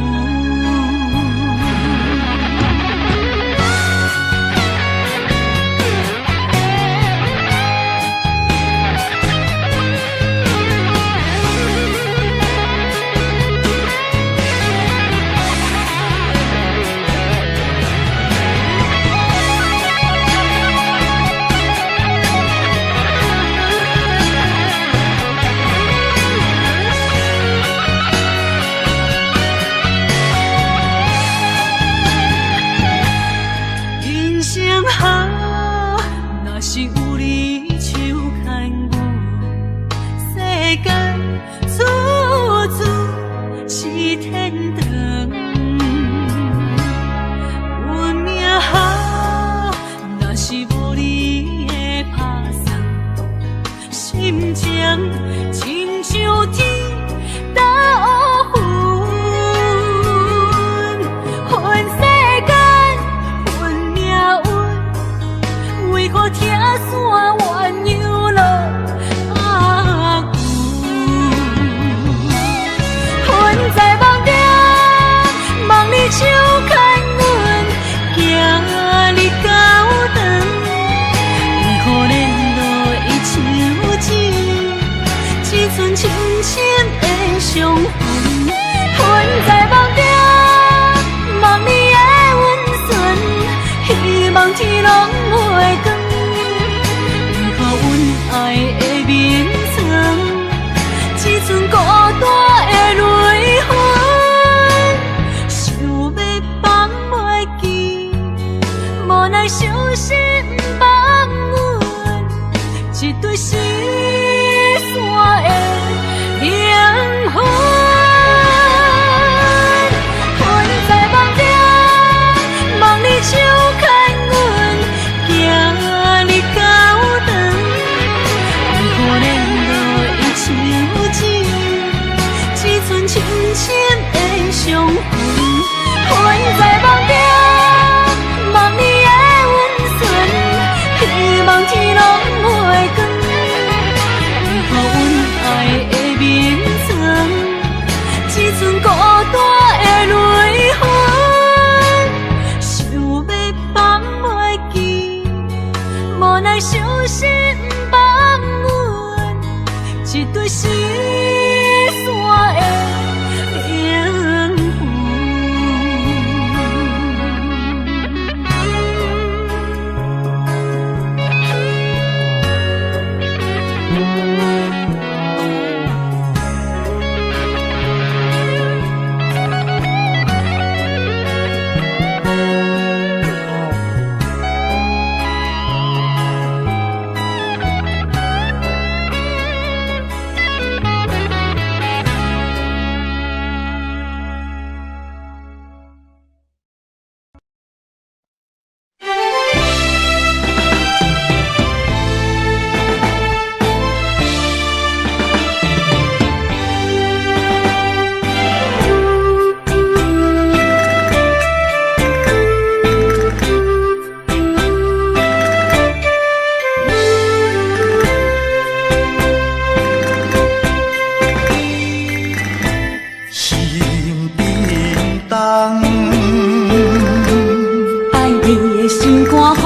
爱你的心肝，予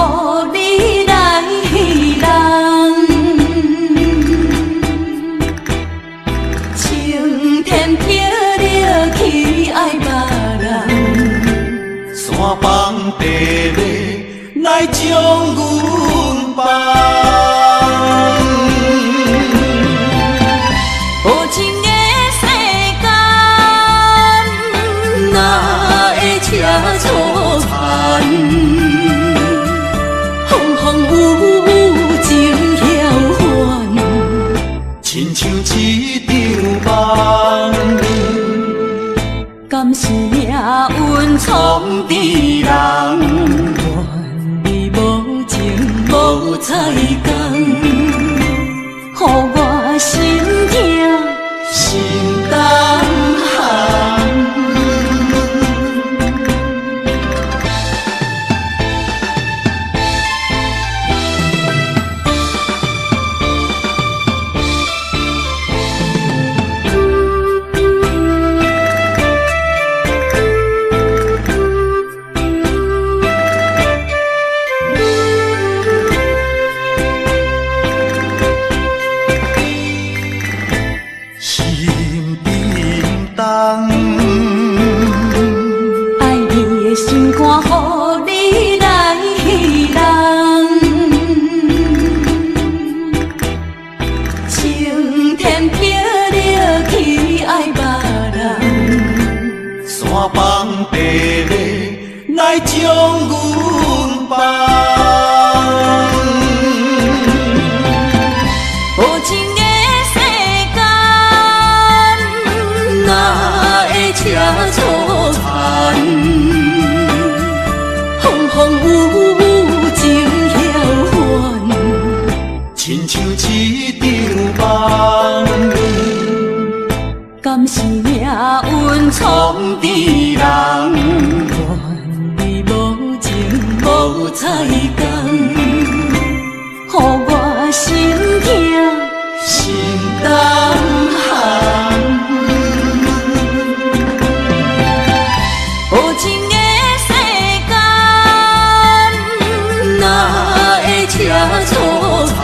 你来人。青天飘落去爱别人，山崩地裂来将阮放。无情的世间，哪会车错牵？风风雨雨情晓还，亲像一场梦。敢是命运闯敌人？怨你无情无彩工，予我心痛心胆寒。爱你的心肝，予你来人。青天飘落去爱别人，山崩地裂来将阮放。无情的世间，哪会车错牵？风风雨雨情晓还，亲像一场梦。敢是命运闯敌人？怨你无情无彩工，予我心痛心胆寒。无情的世间，哪会车错牵？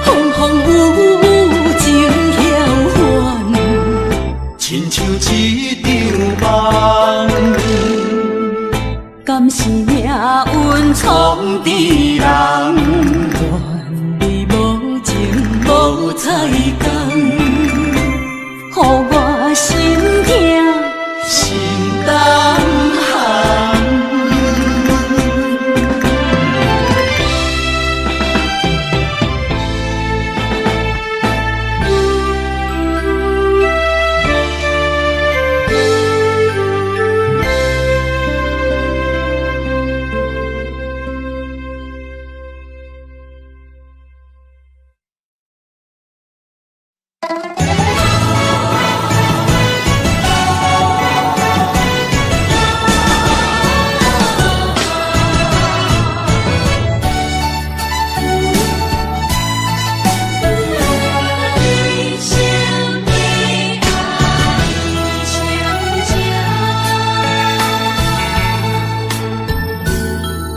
风风雨雨情晓还，亲像一场梦。敢是命运闯敌人？怨你无情无彩工，予我心痛心胆寒。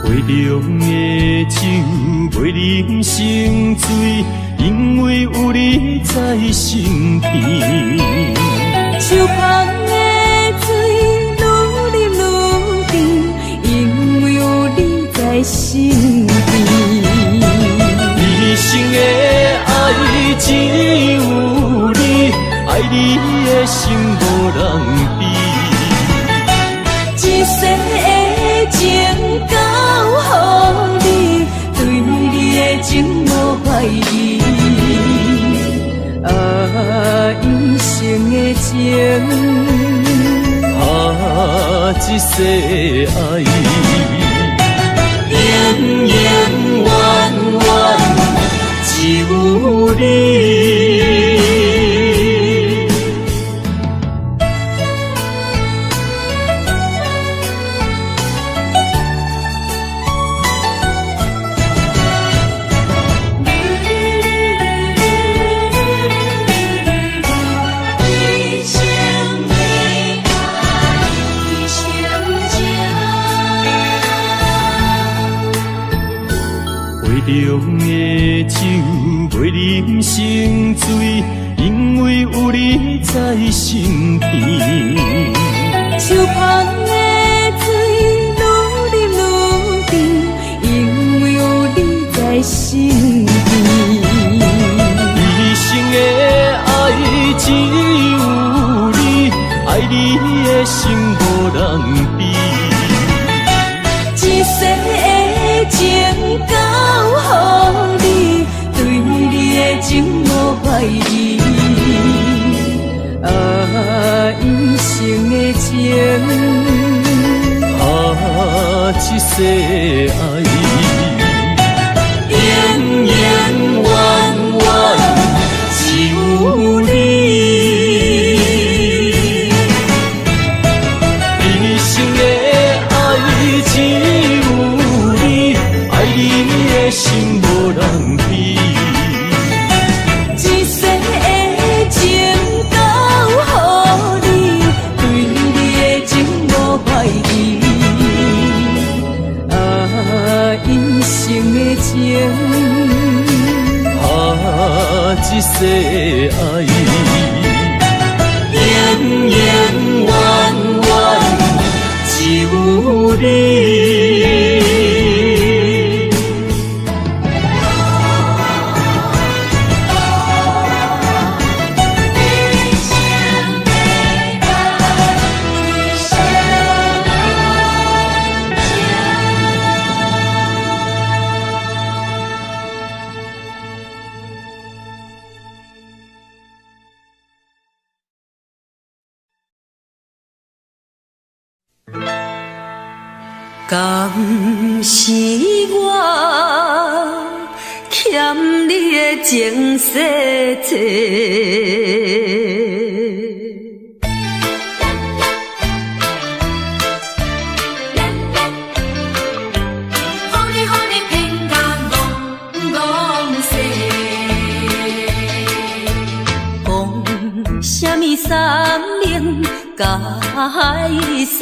杯中的酒袂啉成醉，因为有你在身边。手捧的水愈啉愈甜，因为有你在身边。一生的爱只有你，爱你的心无人比。一世的情交予你，对你的情无怀疑。一生的情，一世爱，永永远远只有你。一生的中的酒袂啉成醉，因为有你在身边。手捧的水愈啉愈甜，因为有你在身边。一生的爱只有你，爱你的心无人比。一世的情交予你，对你的情无怀疑。一生的情，一世爱，永永远远只有你。一生的爱只有你，爱你的心无人比。一世的情交予你，对你的情无怀疑。一生的情，一世爱，永永远远只有你。敢是我欠你的情世多，予你偏甲戆讲什么三明解释？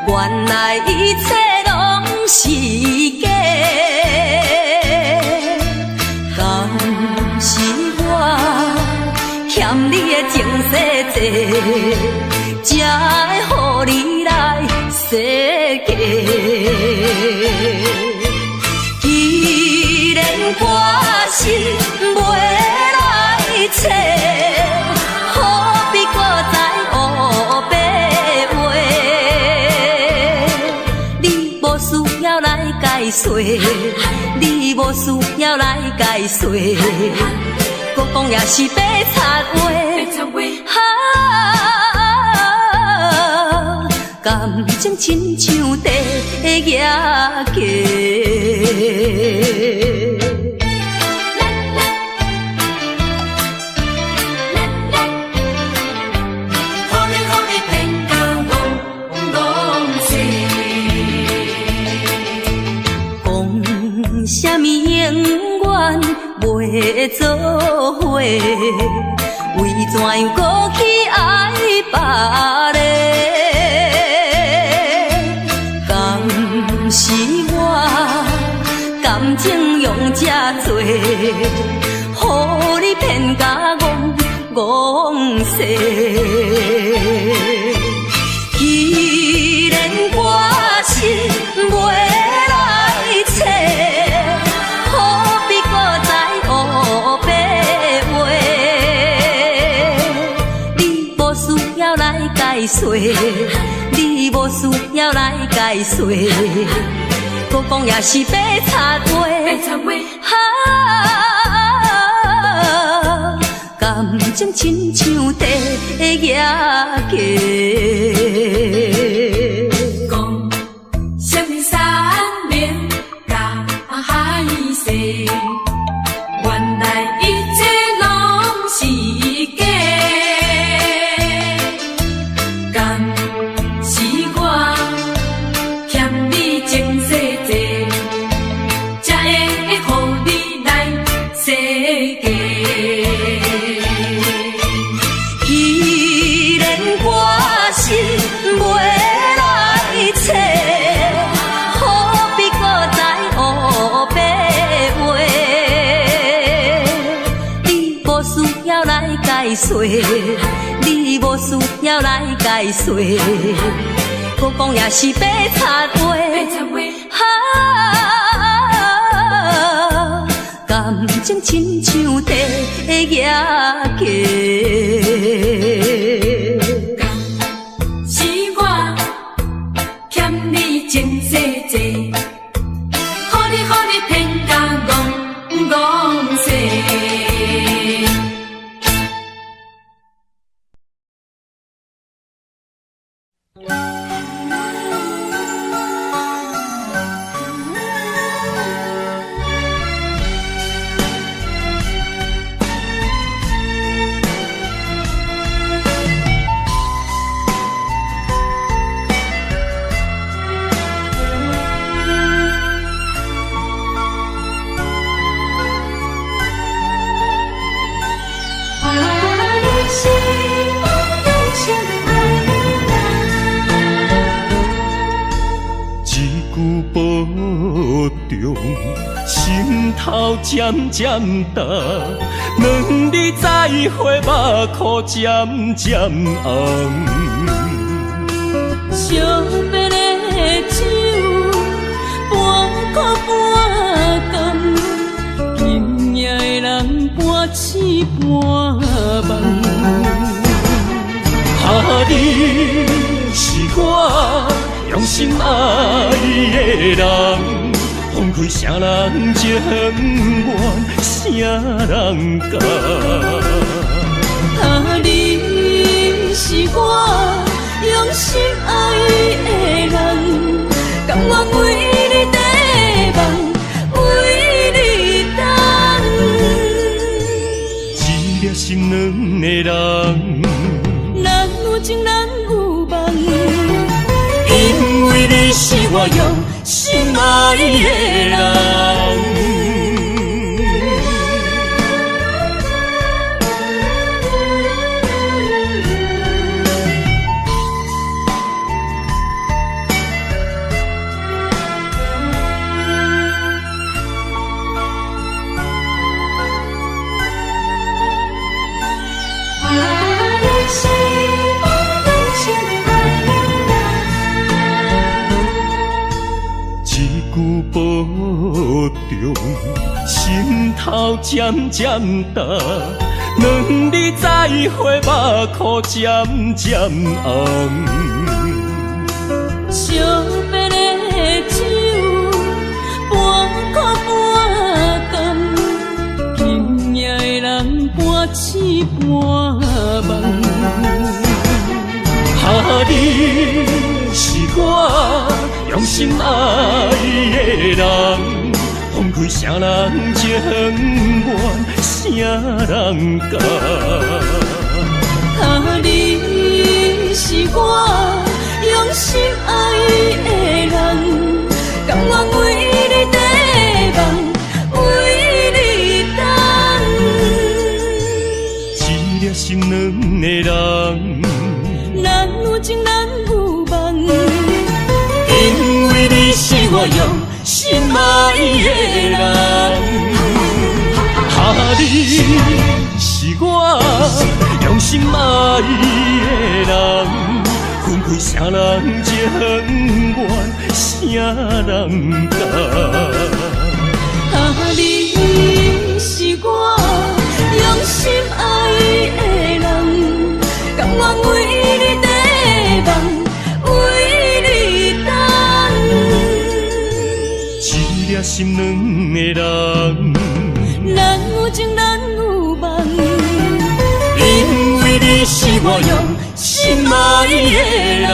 原来一切拢是假，敢是我欠你的情世多，才会予你来世界。既然我心袂来找，何必搁再黑白？解说，你无需要来解说，搁讲也是白插话。感情亲像地野鸡。什么永远袂做伙？为怎样搁去爱别个？敢是我感情用这多，予你骗甲戆世。既然我心袂来找，解说，你无需要来解说，搁讲也是白插话。感情亲像地野鸡。讲什么三年甲海誓，原来一切拢是假。何必搁再黑白？要来解说，搁讲也是白插话。感情亲像地野鸡，是我欠你前世债，予你骗甲戆世。心头渐渐重，两日再会，目眶渐渐红。惜别的酒，半苦半甘，今夜的人半醒半梦。你是我用心爱的人。放开啥人情愿，啥人甘？你是我用心爱的人，甘愿为你地梦，为你等。一粒心两个人，人有情人有梦，因为你是我用心爱的人。保重，心头渐渐重，两日再会，目眶渐渐红。惜别的酒，半苦半甘，今夜的人半醒半梦。你是我用心爱的人，放开啥人情愿，啥人甘？你是我用心爱的人，甘愿为你地梦，为你等。一粒心两个人，人有情人有梦，因为你是我用心爱的人。你是我用心爱的人，分开啥人情愿，啥人甘？你是我用心爱的人，甘愿为你地梦，为你等。一粒心两个人，人有情人有梦，因为你是我用心爱的人。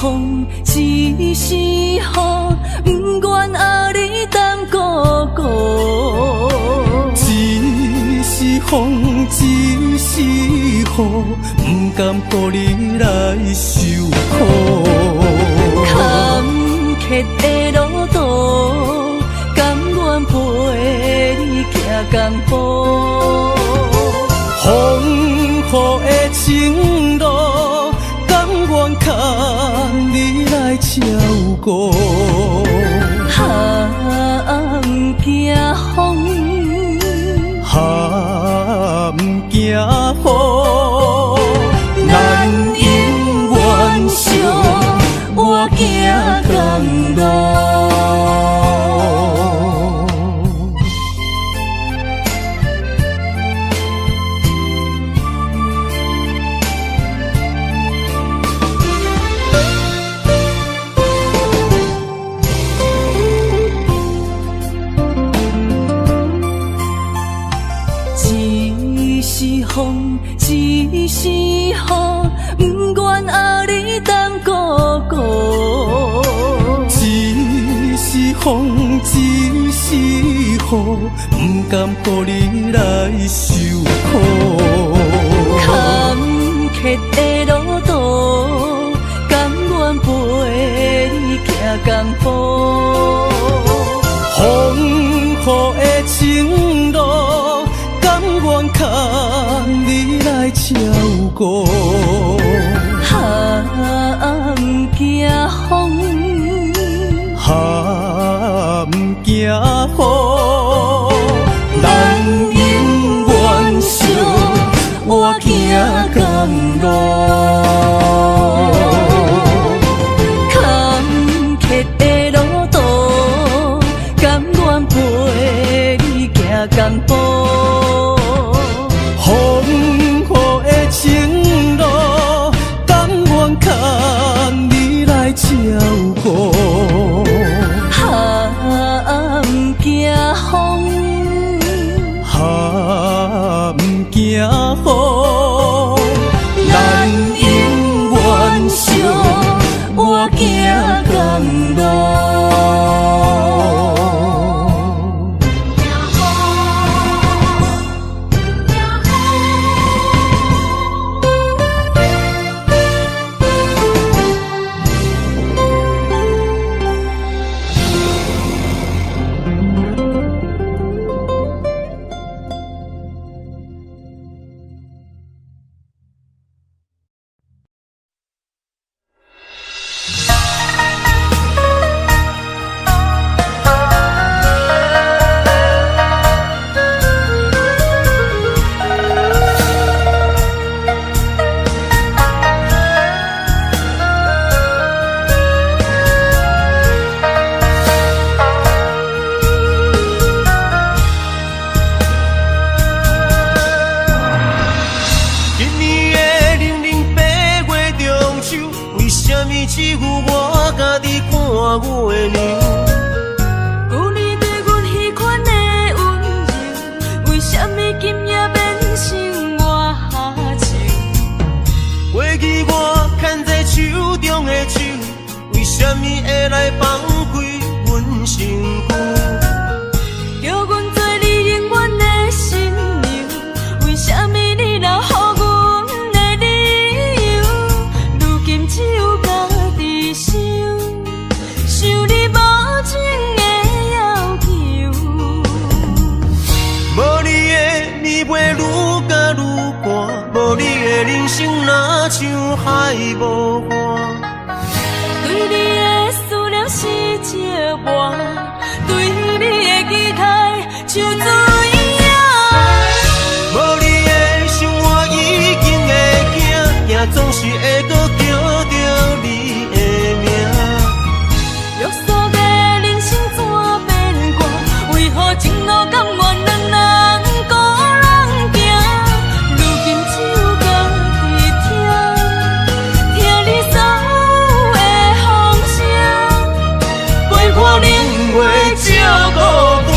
风，一时雨，不愿阿你当孤孤。一时风，一时雨，不甘顾你来受苦。坎坷的路途，甘愿陪你行江步。风雨的情路，甘愿牵你来照顾。不惊风，不惊雨，咱永远相活行同路。风，一时雨，不愿阿你当孤孤。一时风，一时雨，不甘顾你来受苦。坎坷的路途，甘愿陪你行江步。风雨的情路，甘愿牵你来照顾。不惊风，不惊雨，咱永远相活行同路。坎坷的路途，甘愿陪你行江步。风雨的情路，甘愿牵你来照顾。不惊风，不惊雨，咱永远相活行同路。我领会照顾我。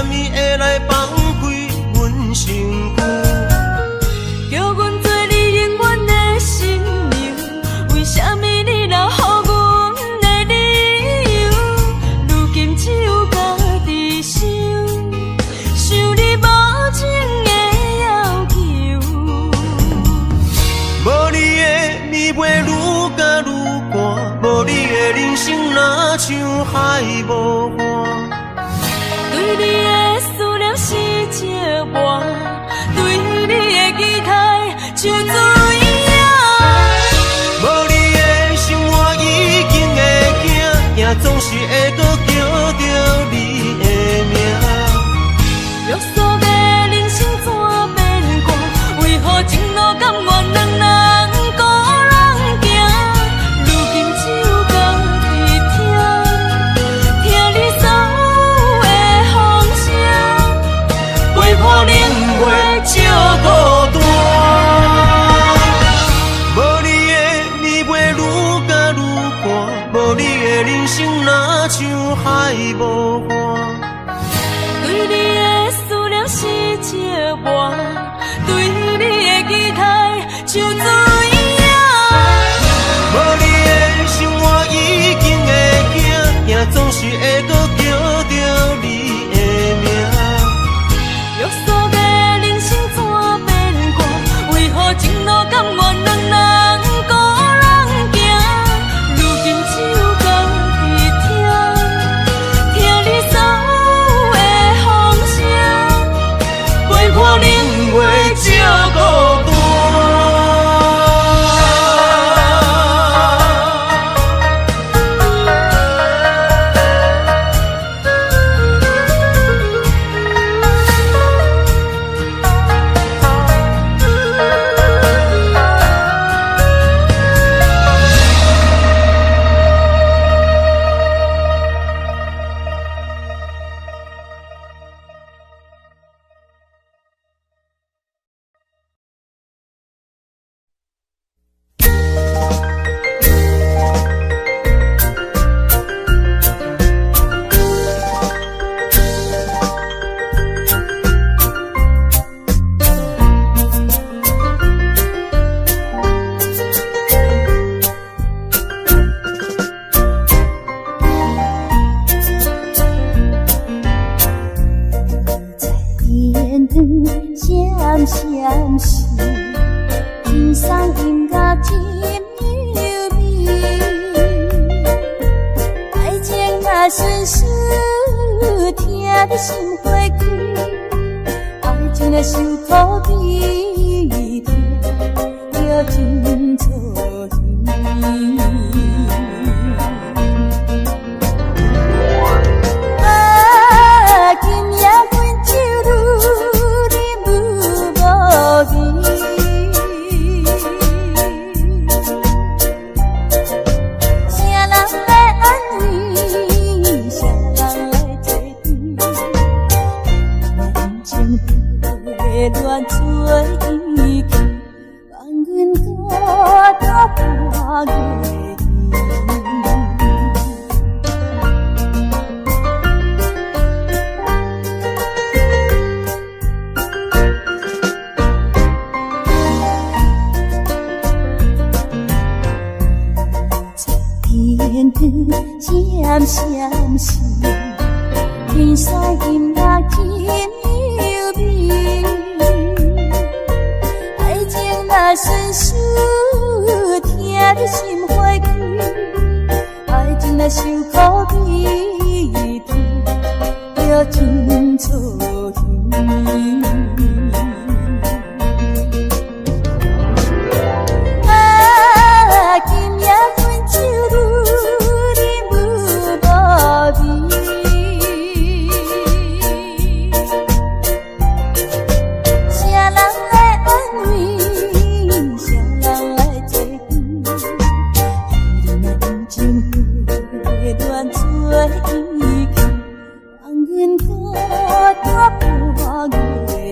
么会来放开阮身躯？叫阮做你永远的心娘，为什么你留予阮的理由？如今只有家己想，想你无情的要求。无你的暝袂愈甲愈寒，无你的人生若像海无岸。对你的思念是借我，对你的期待像水影。无你的生活已经会惊，也总是会搁叫着你的名。约束的人生怎变卦？为何情路甘愿两人孤人行？如今只有家己听，听你所有的风声，陪伴冷月照孤单。无你的暝袂愈甲愈寒，无你的人生若像海无岸。对你的思念是借我，对你的期待像水影。无你的生活已经会惊，也总是会搁叫着你的名。约束的人生怎变卦？为何情路甘愿两人孤人行？如今只有家己听，听你所有的风声，陪伴冷月照孤单。闪闪时，天上音乐真优美。爱情若顺序，听得心花开。爱情若受苦悲痛，着真错意。乱做意见，望阮孤单半月天光闪闪时，天上音乐真优美。爱情若顺序，听得心花开。爱情若受苦悲痛，着真错意。乱做意见，望阮孤单半月。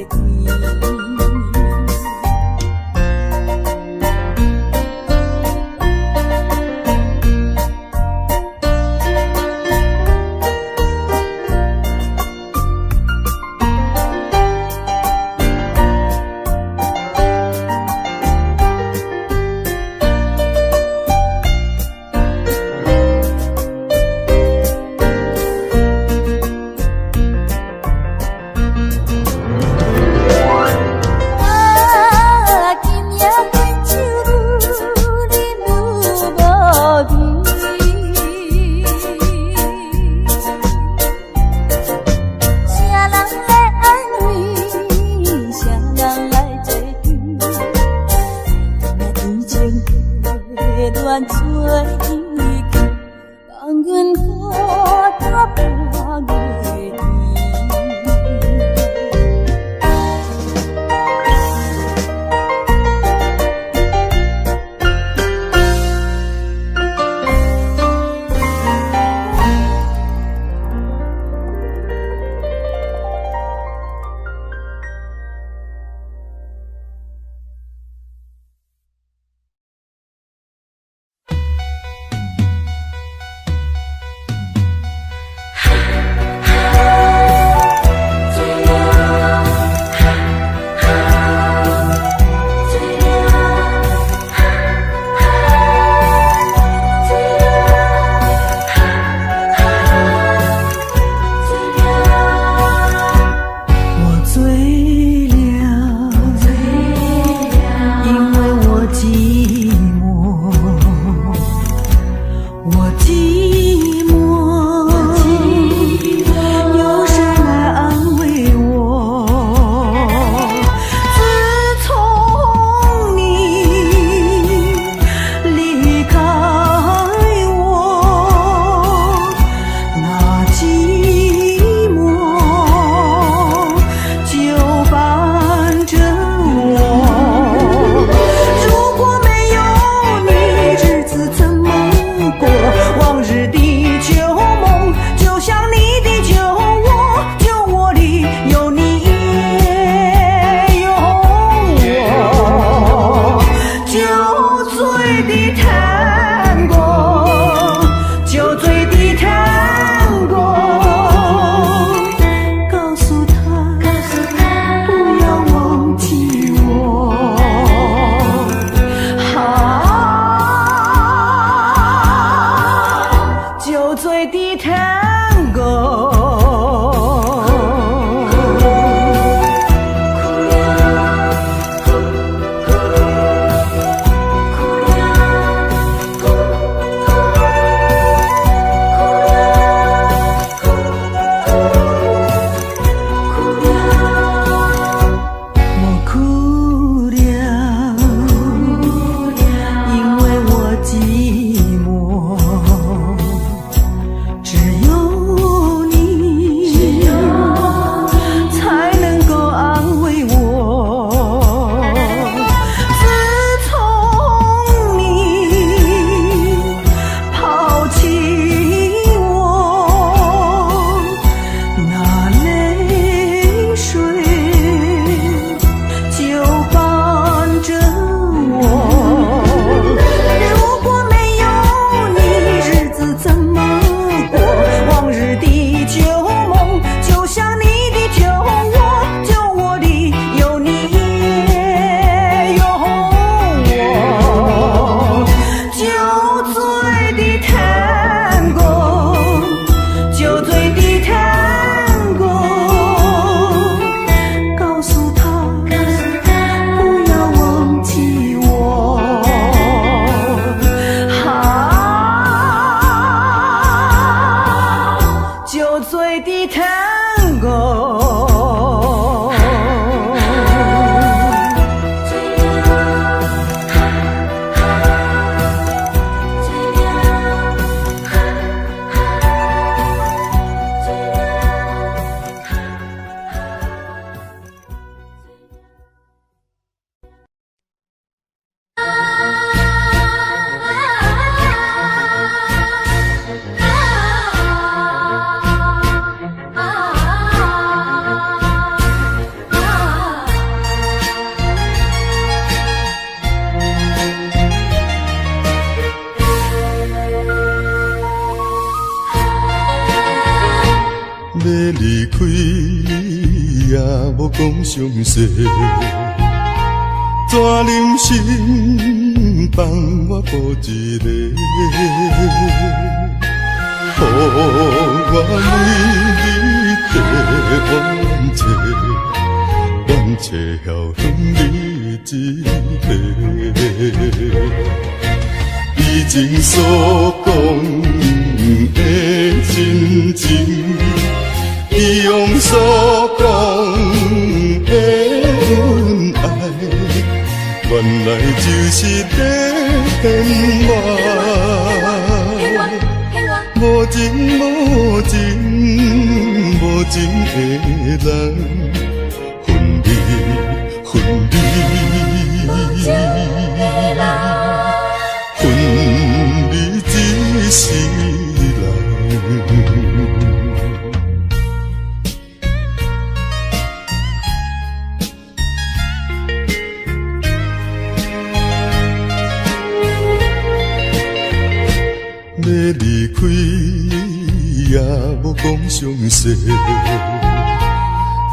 无讲详细，怎忍心放我孤一个？予我为你地冤切，冤切晓向你一个。以前所讲的真情，以往所讲的恩爱，原来就是骗我。无情无情无情的人，分离分离，分离一世人。要离开也无讲详细，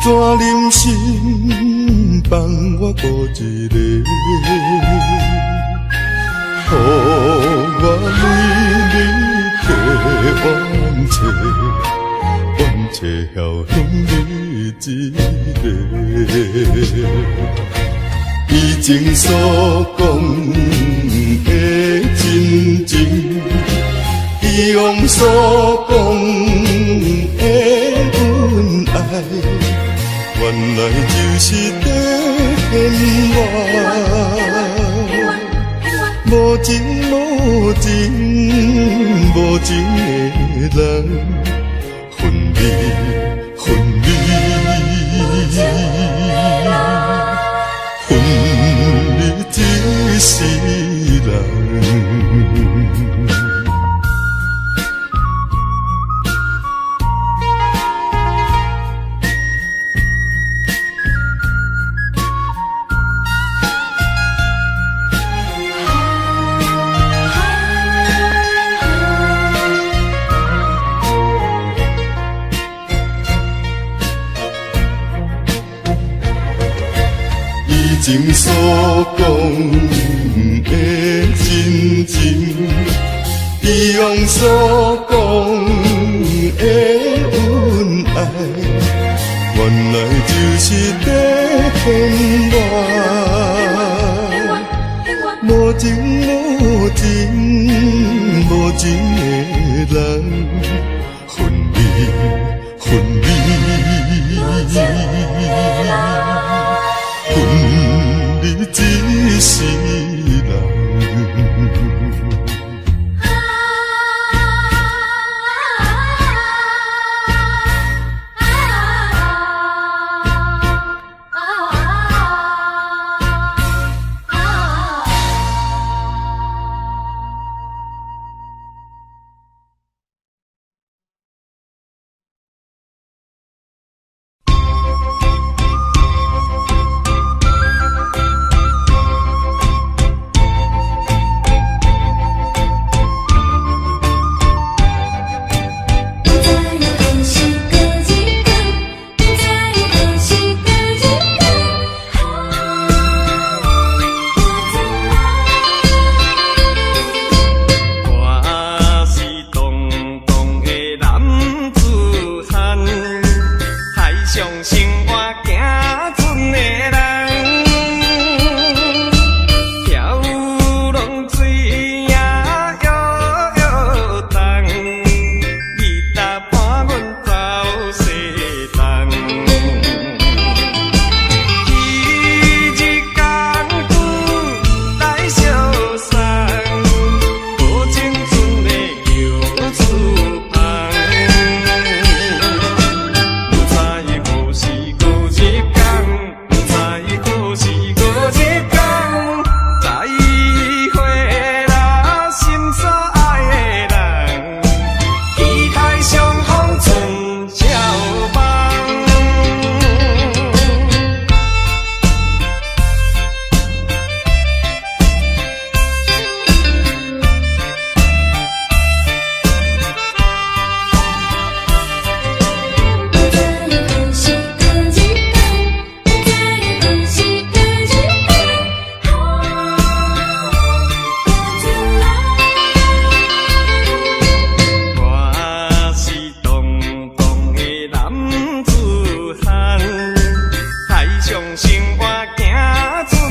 怎忍心放我孤一个？予我为你地冤切，冤切晓向你一个。以前所讲的真情，以往所讲的恩爱，原来就是在骗我。无情无情无情的人，分离分离，分离一世人。以前所讲的真情，以往所讲的恩爱，原来就是在骗我。无情无情无情的人，分离分离，分离一世人。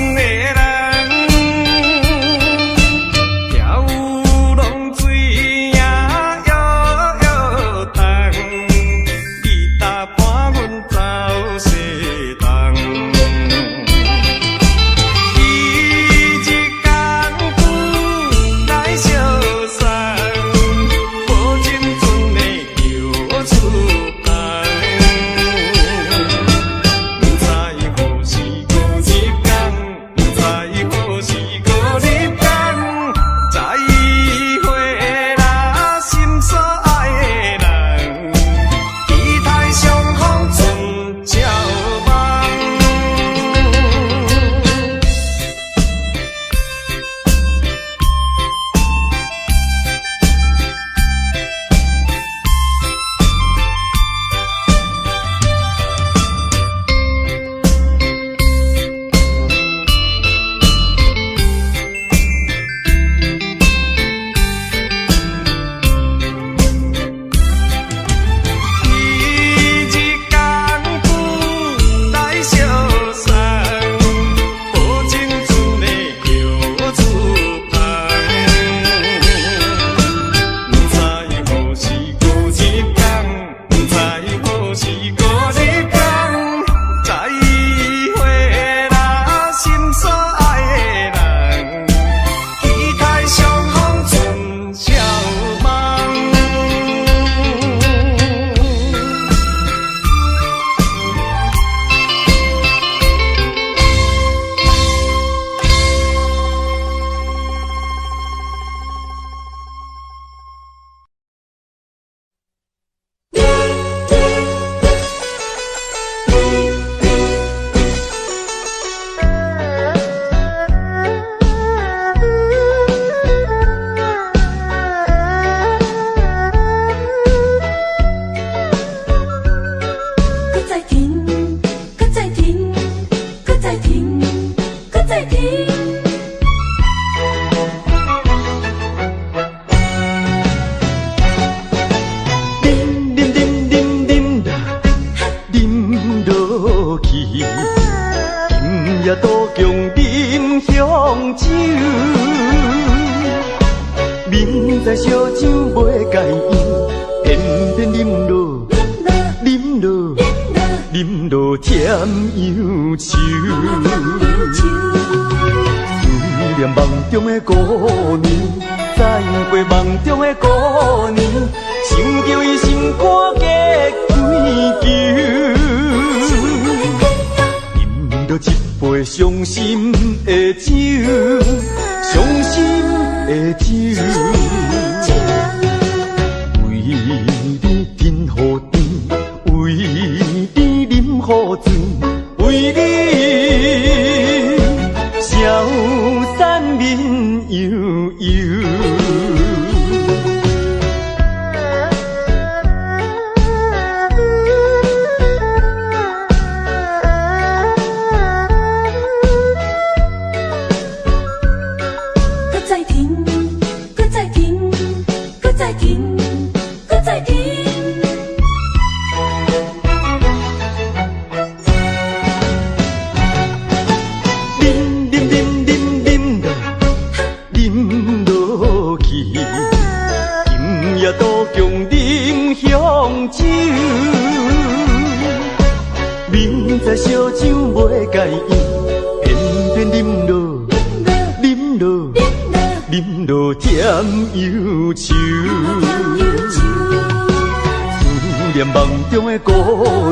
船的人，跳浪水也摇摇动，你搭伴阮走西东。伊一工夫来相送，无情船的游出航。不知何时搁入港，不知何时搁入港，再会啦，心所爱的人，期待相逢春照梦。伊一工夫来相送，无情船的游出航。不知何时搁入港，不知何时搁入港，再会啦，心所爱的人，期待相逢春照梦。搁再停，搁再停，搁再停，搁再停。啉啉啉啉啉啦，啉落去，今夜渡江饮香酒，明知烧酒袂解饮，偏偏啉落，啉落，啉落甜忧愁。思念梦中的姑娘，再过梦中的姑娘，想着伊心肝结归球，饮着一杯伤心的酒，伤心的酒。为你饮好甜，为你饮好醉，为你消散面悠悠。搁再停，搁再停，搁再停，搁再停。啉啉啉啉啉啦，啉落去，今夜渡江饮香酒，明知烧酒袂解饮，偏偏啉落，啉落，啉落甜忧愁。思念梦中的姑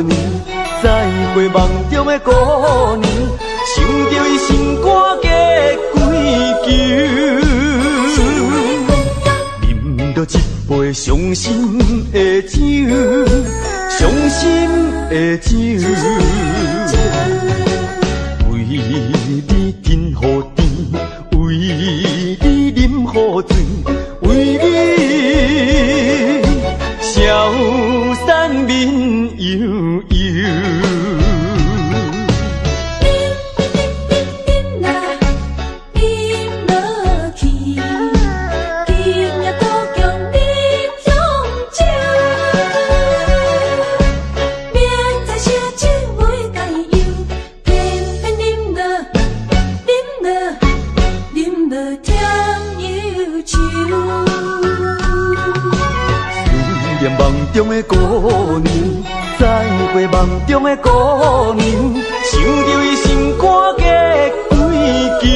娘，再会梦中的姑娘，想着伊心肝结归球，啉着一杯伤心的酒，伤心的酒。为你饮好甜，为你饮好醉，为你消散面悠悠。梦中的姑娘，再会梦中的姑娘，想着伊心肝的追求，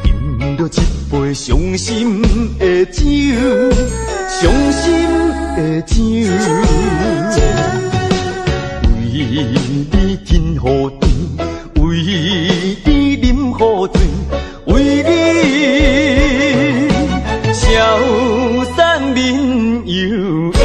饮着一杯伤心的酒，伤心的酒。为你天雨地，为你饮雨醉，为你消散面悠悠。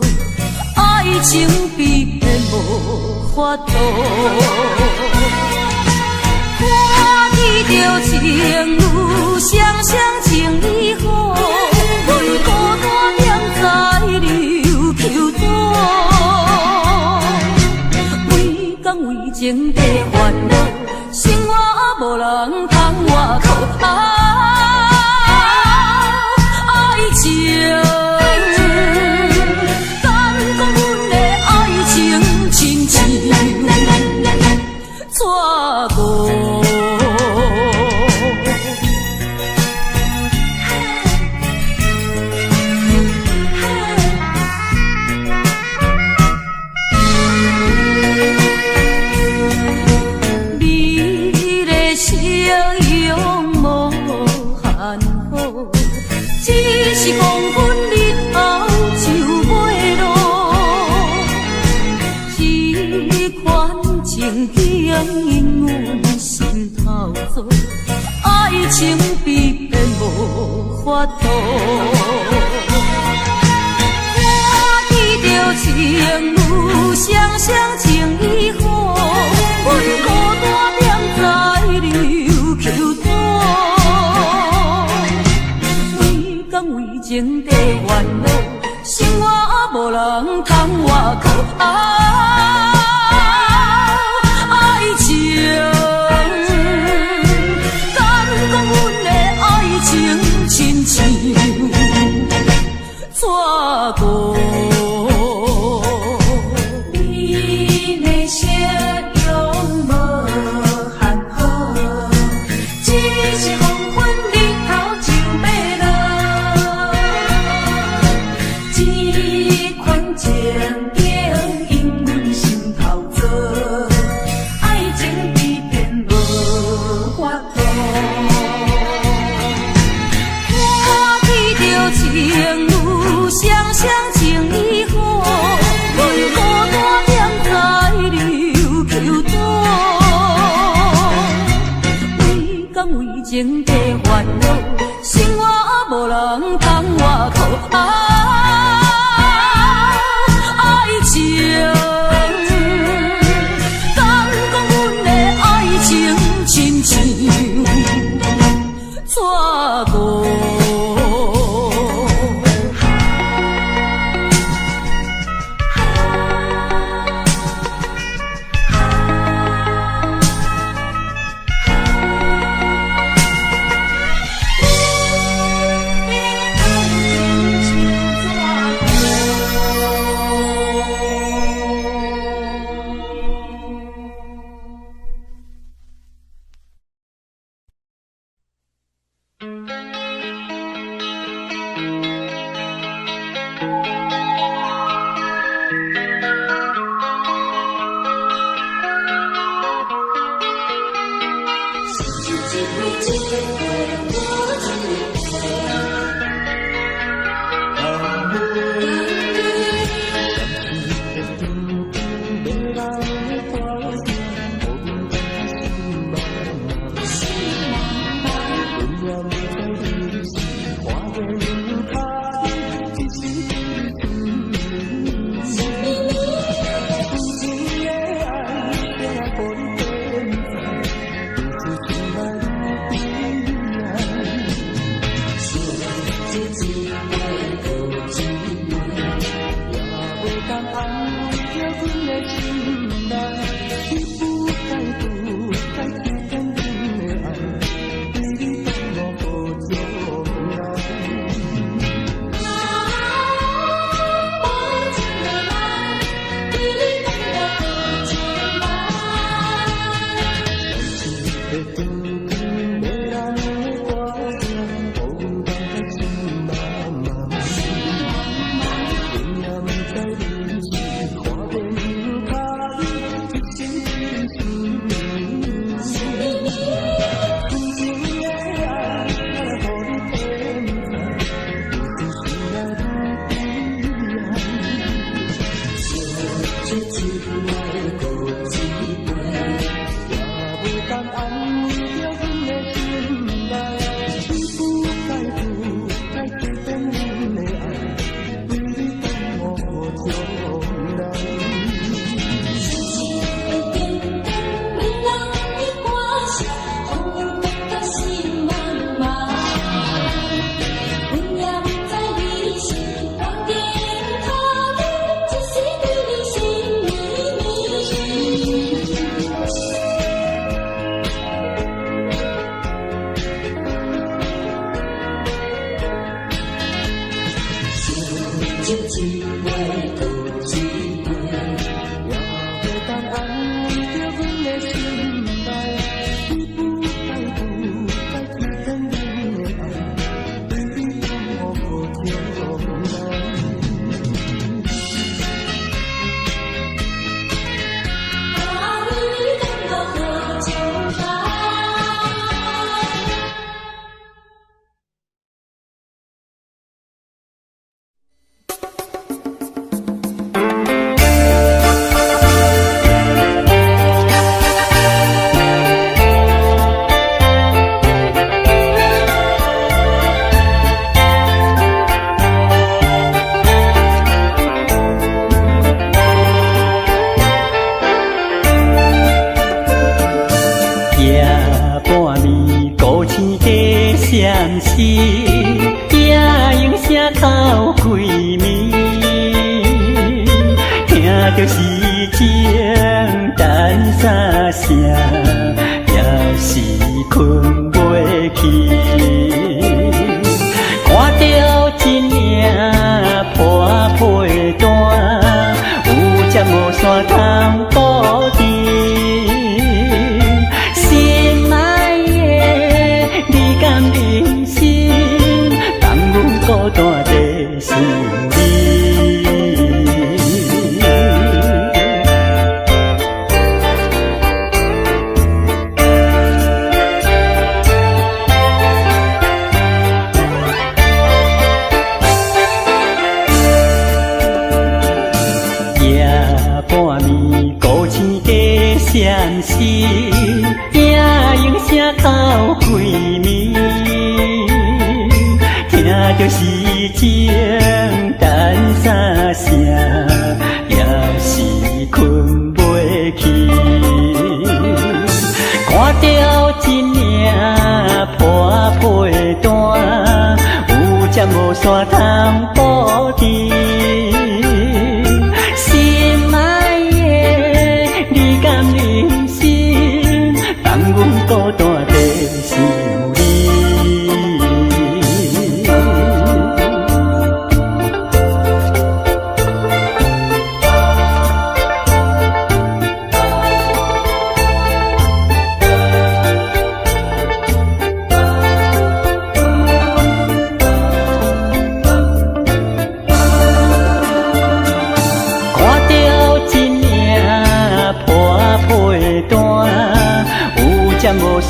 情景引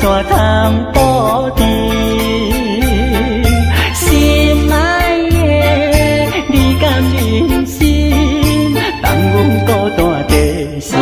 山通保持。心爱的，你敢忍心让阮孤单地想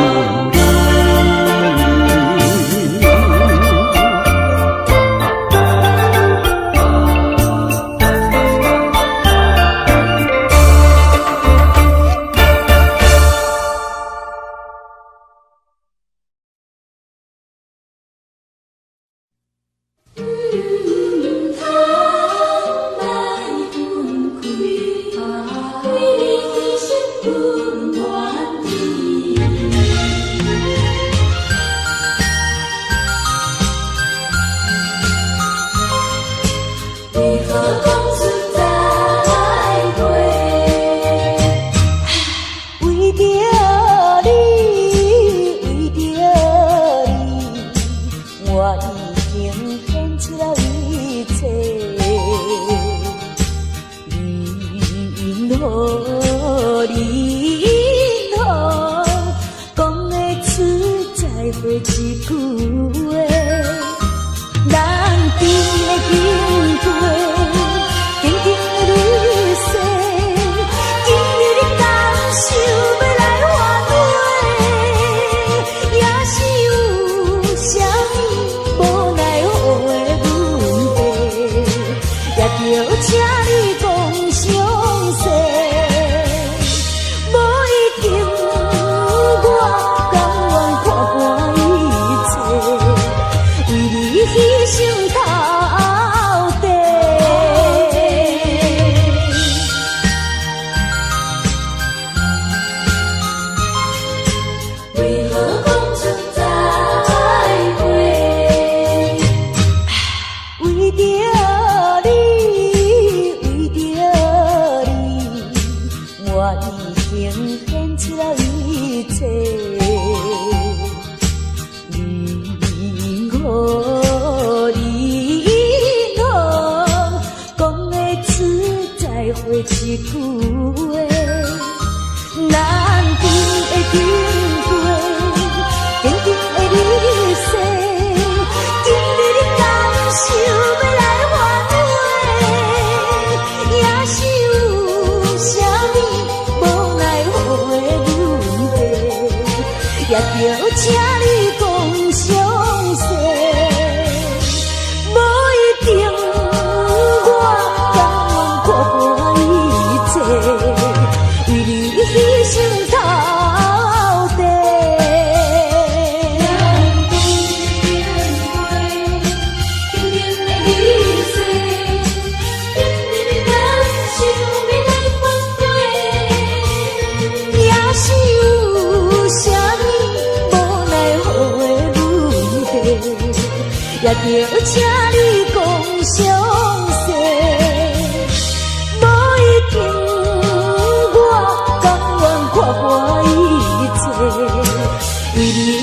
你？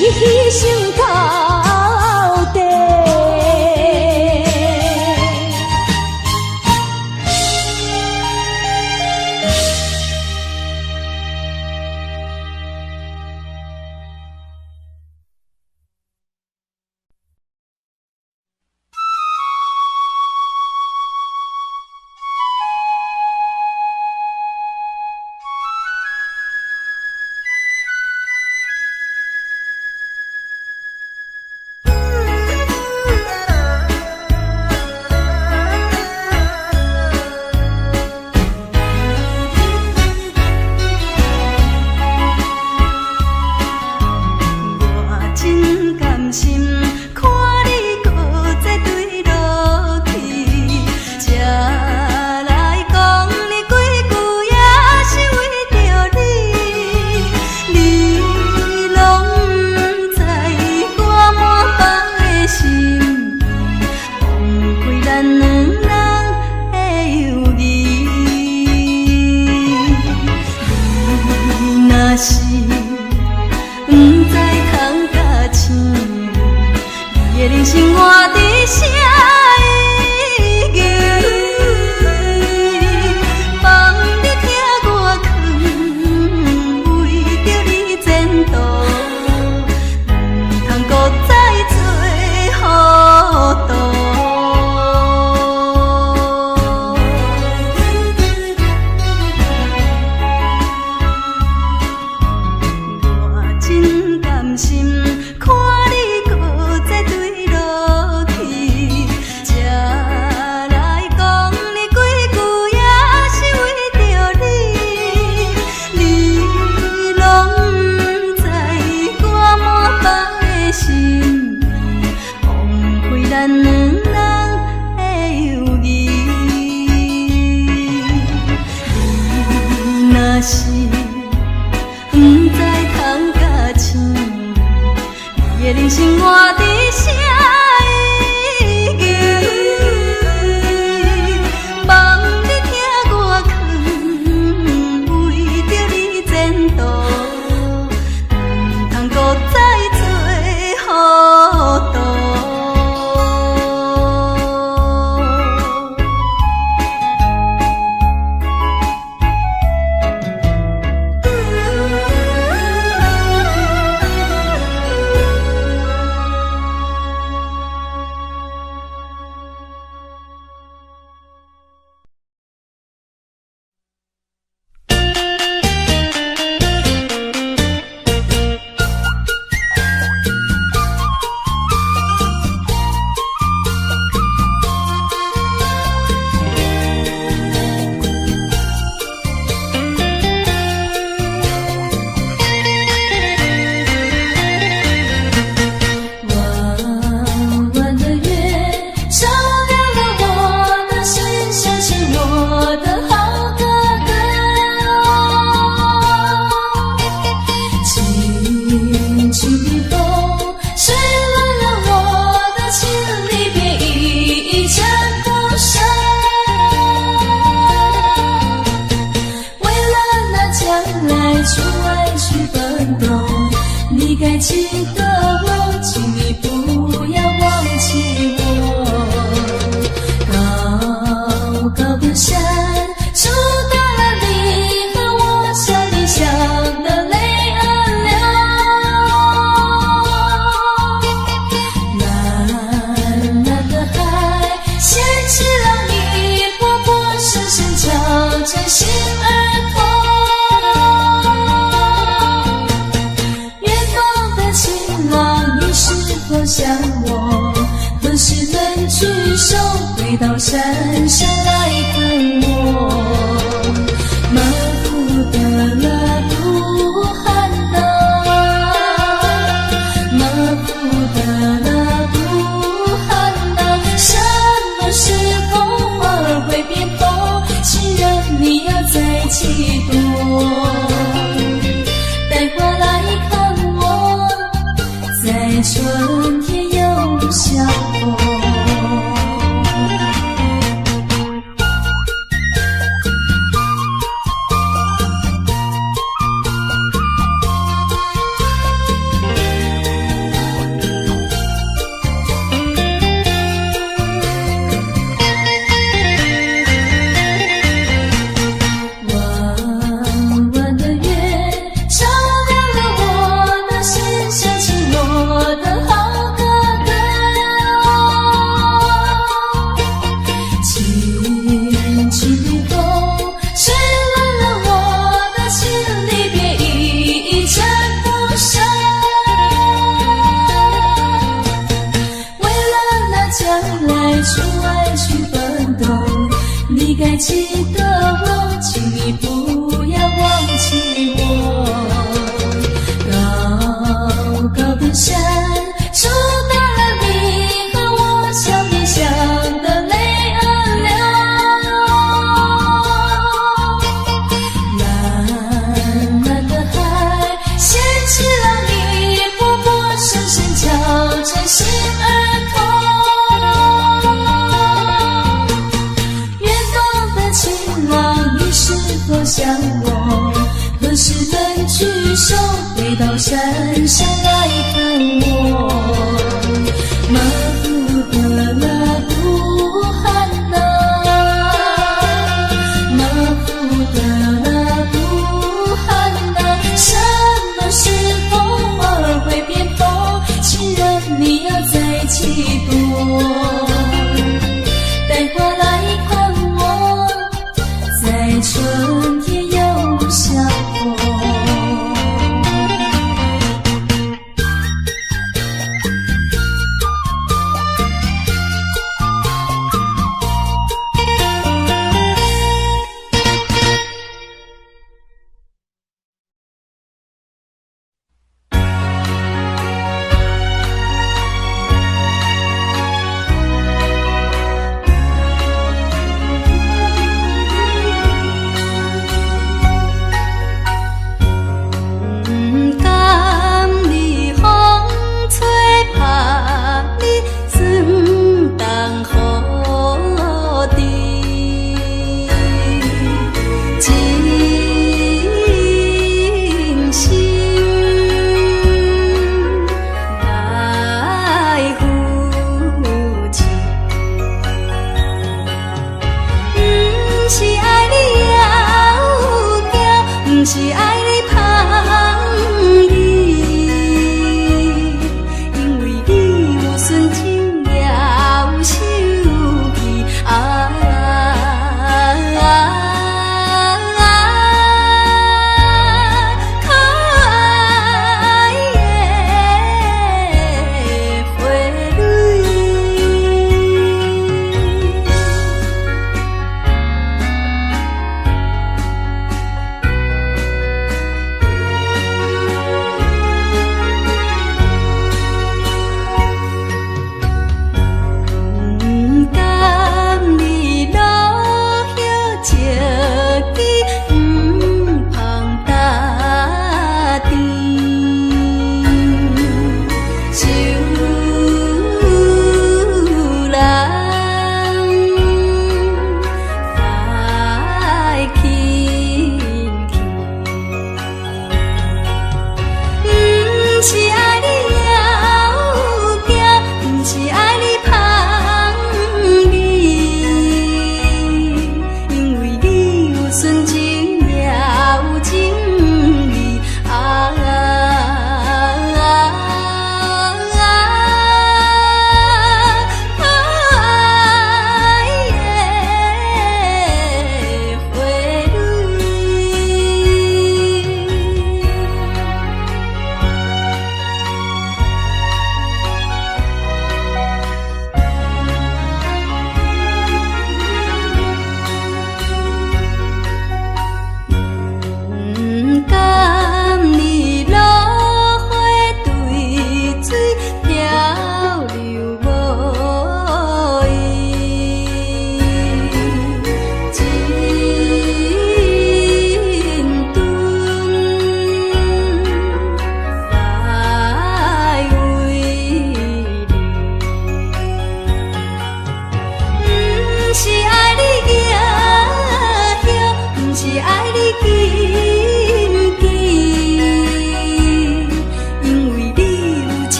再做好。人生活在啥意义？望你听我劝，为着你前途，唔通搁再做糊涂。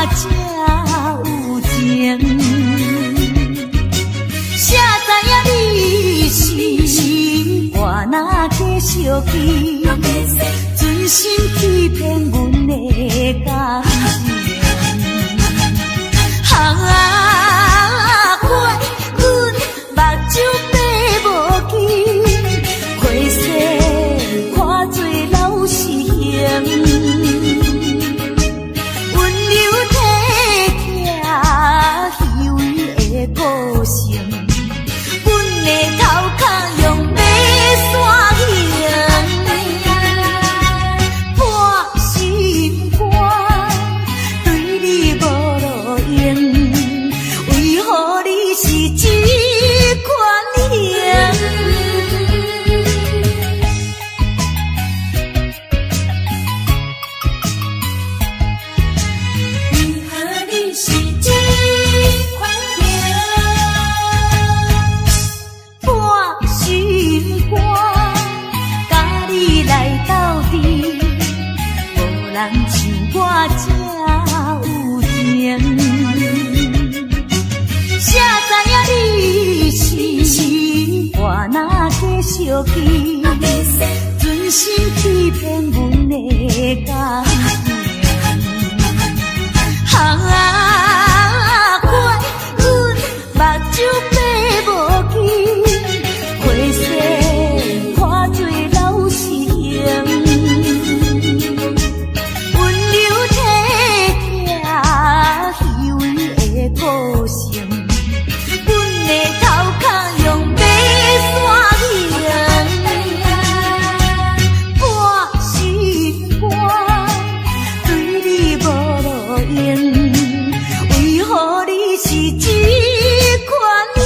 才有情。谁知影你是我若继续记，存心欺骗阮的感情。怪阮目睭白无见，花世看做老是行。个性，阮的头壳用马线形，破心肝，对你无路用，为何你是这款型？为何你是这款型？人像我这有情，谁知影你是我若继续记，存心欺骗阮的感情。怪阮目睭白无见，花世看做老是行。个性，阮的头壳用马线形，破心肝，对你无路用，为何你是这款型？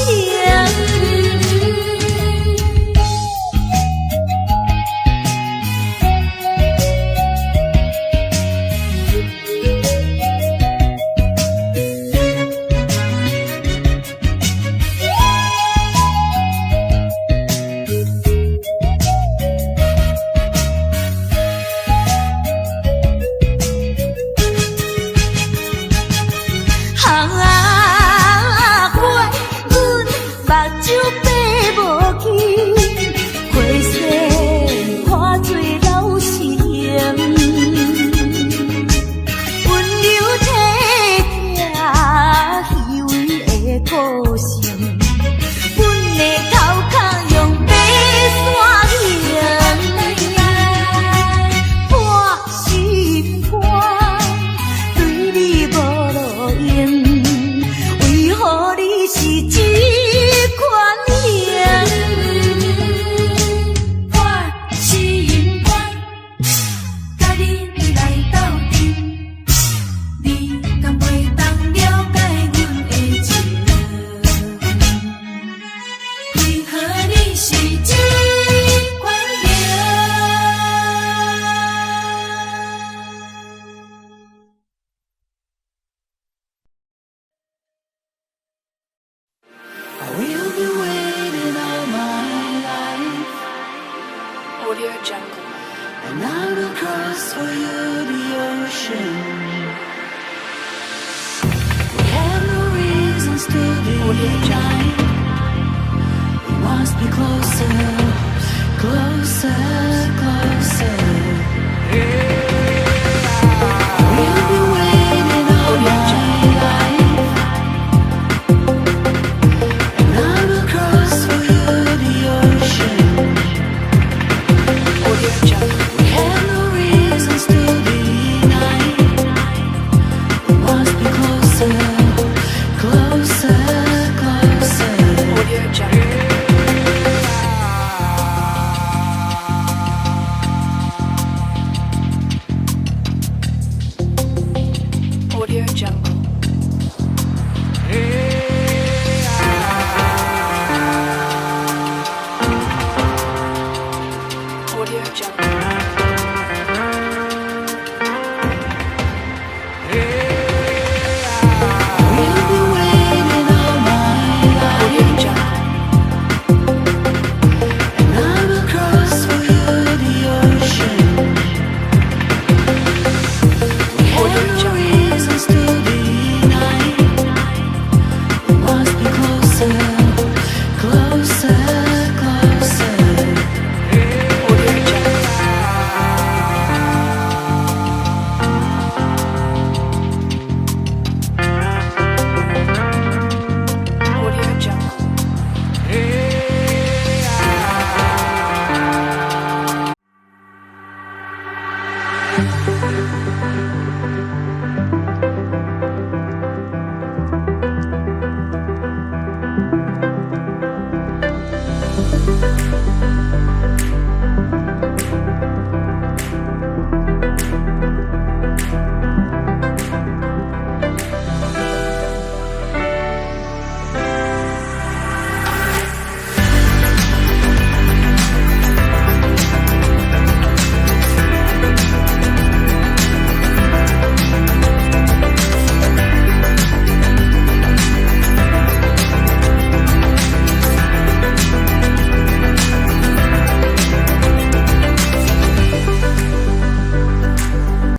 个性，阮的头壳用马线形，破心肝，对你无路用，为何你是这款型？破心肝，甲你来斗阵，你敢袂当了解阮的情？为何你是这款型？I will be waiting all my life. Audio Jungle. And I will cross for you the ocean. We have no reasons to deny. We must be closer, closer, closer. We'll be waiting all my life. And I will cross for you the ocean. Audio Jungle. We have no reasons to deny. We must be closer, closer, closer. Audio Jungle. Audio Jungle.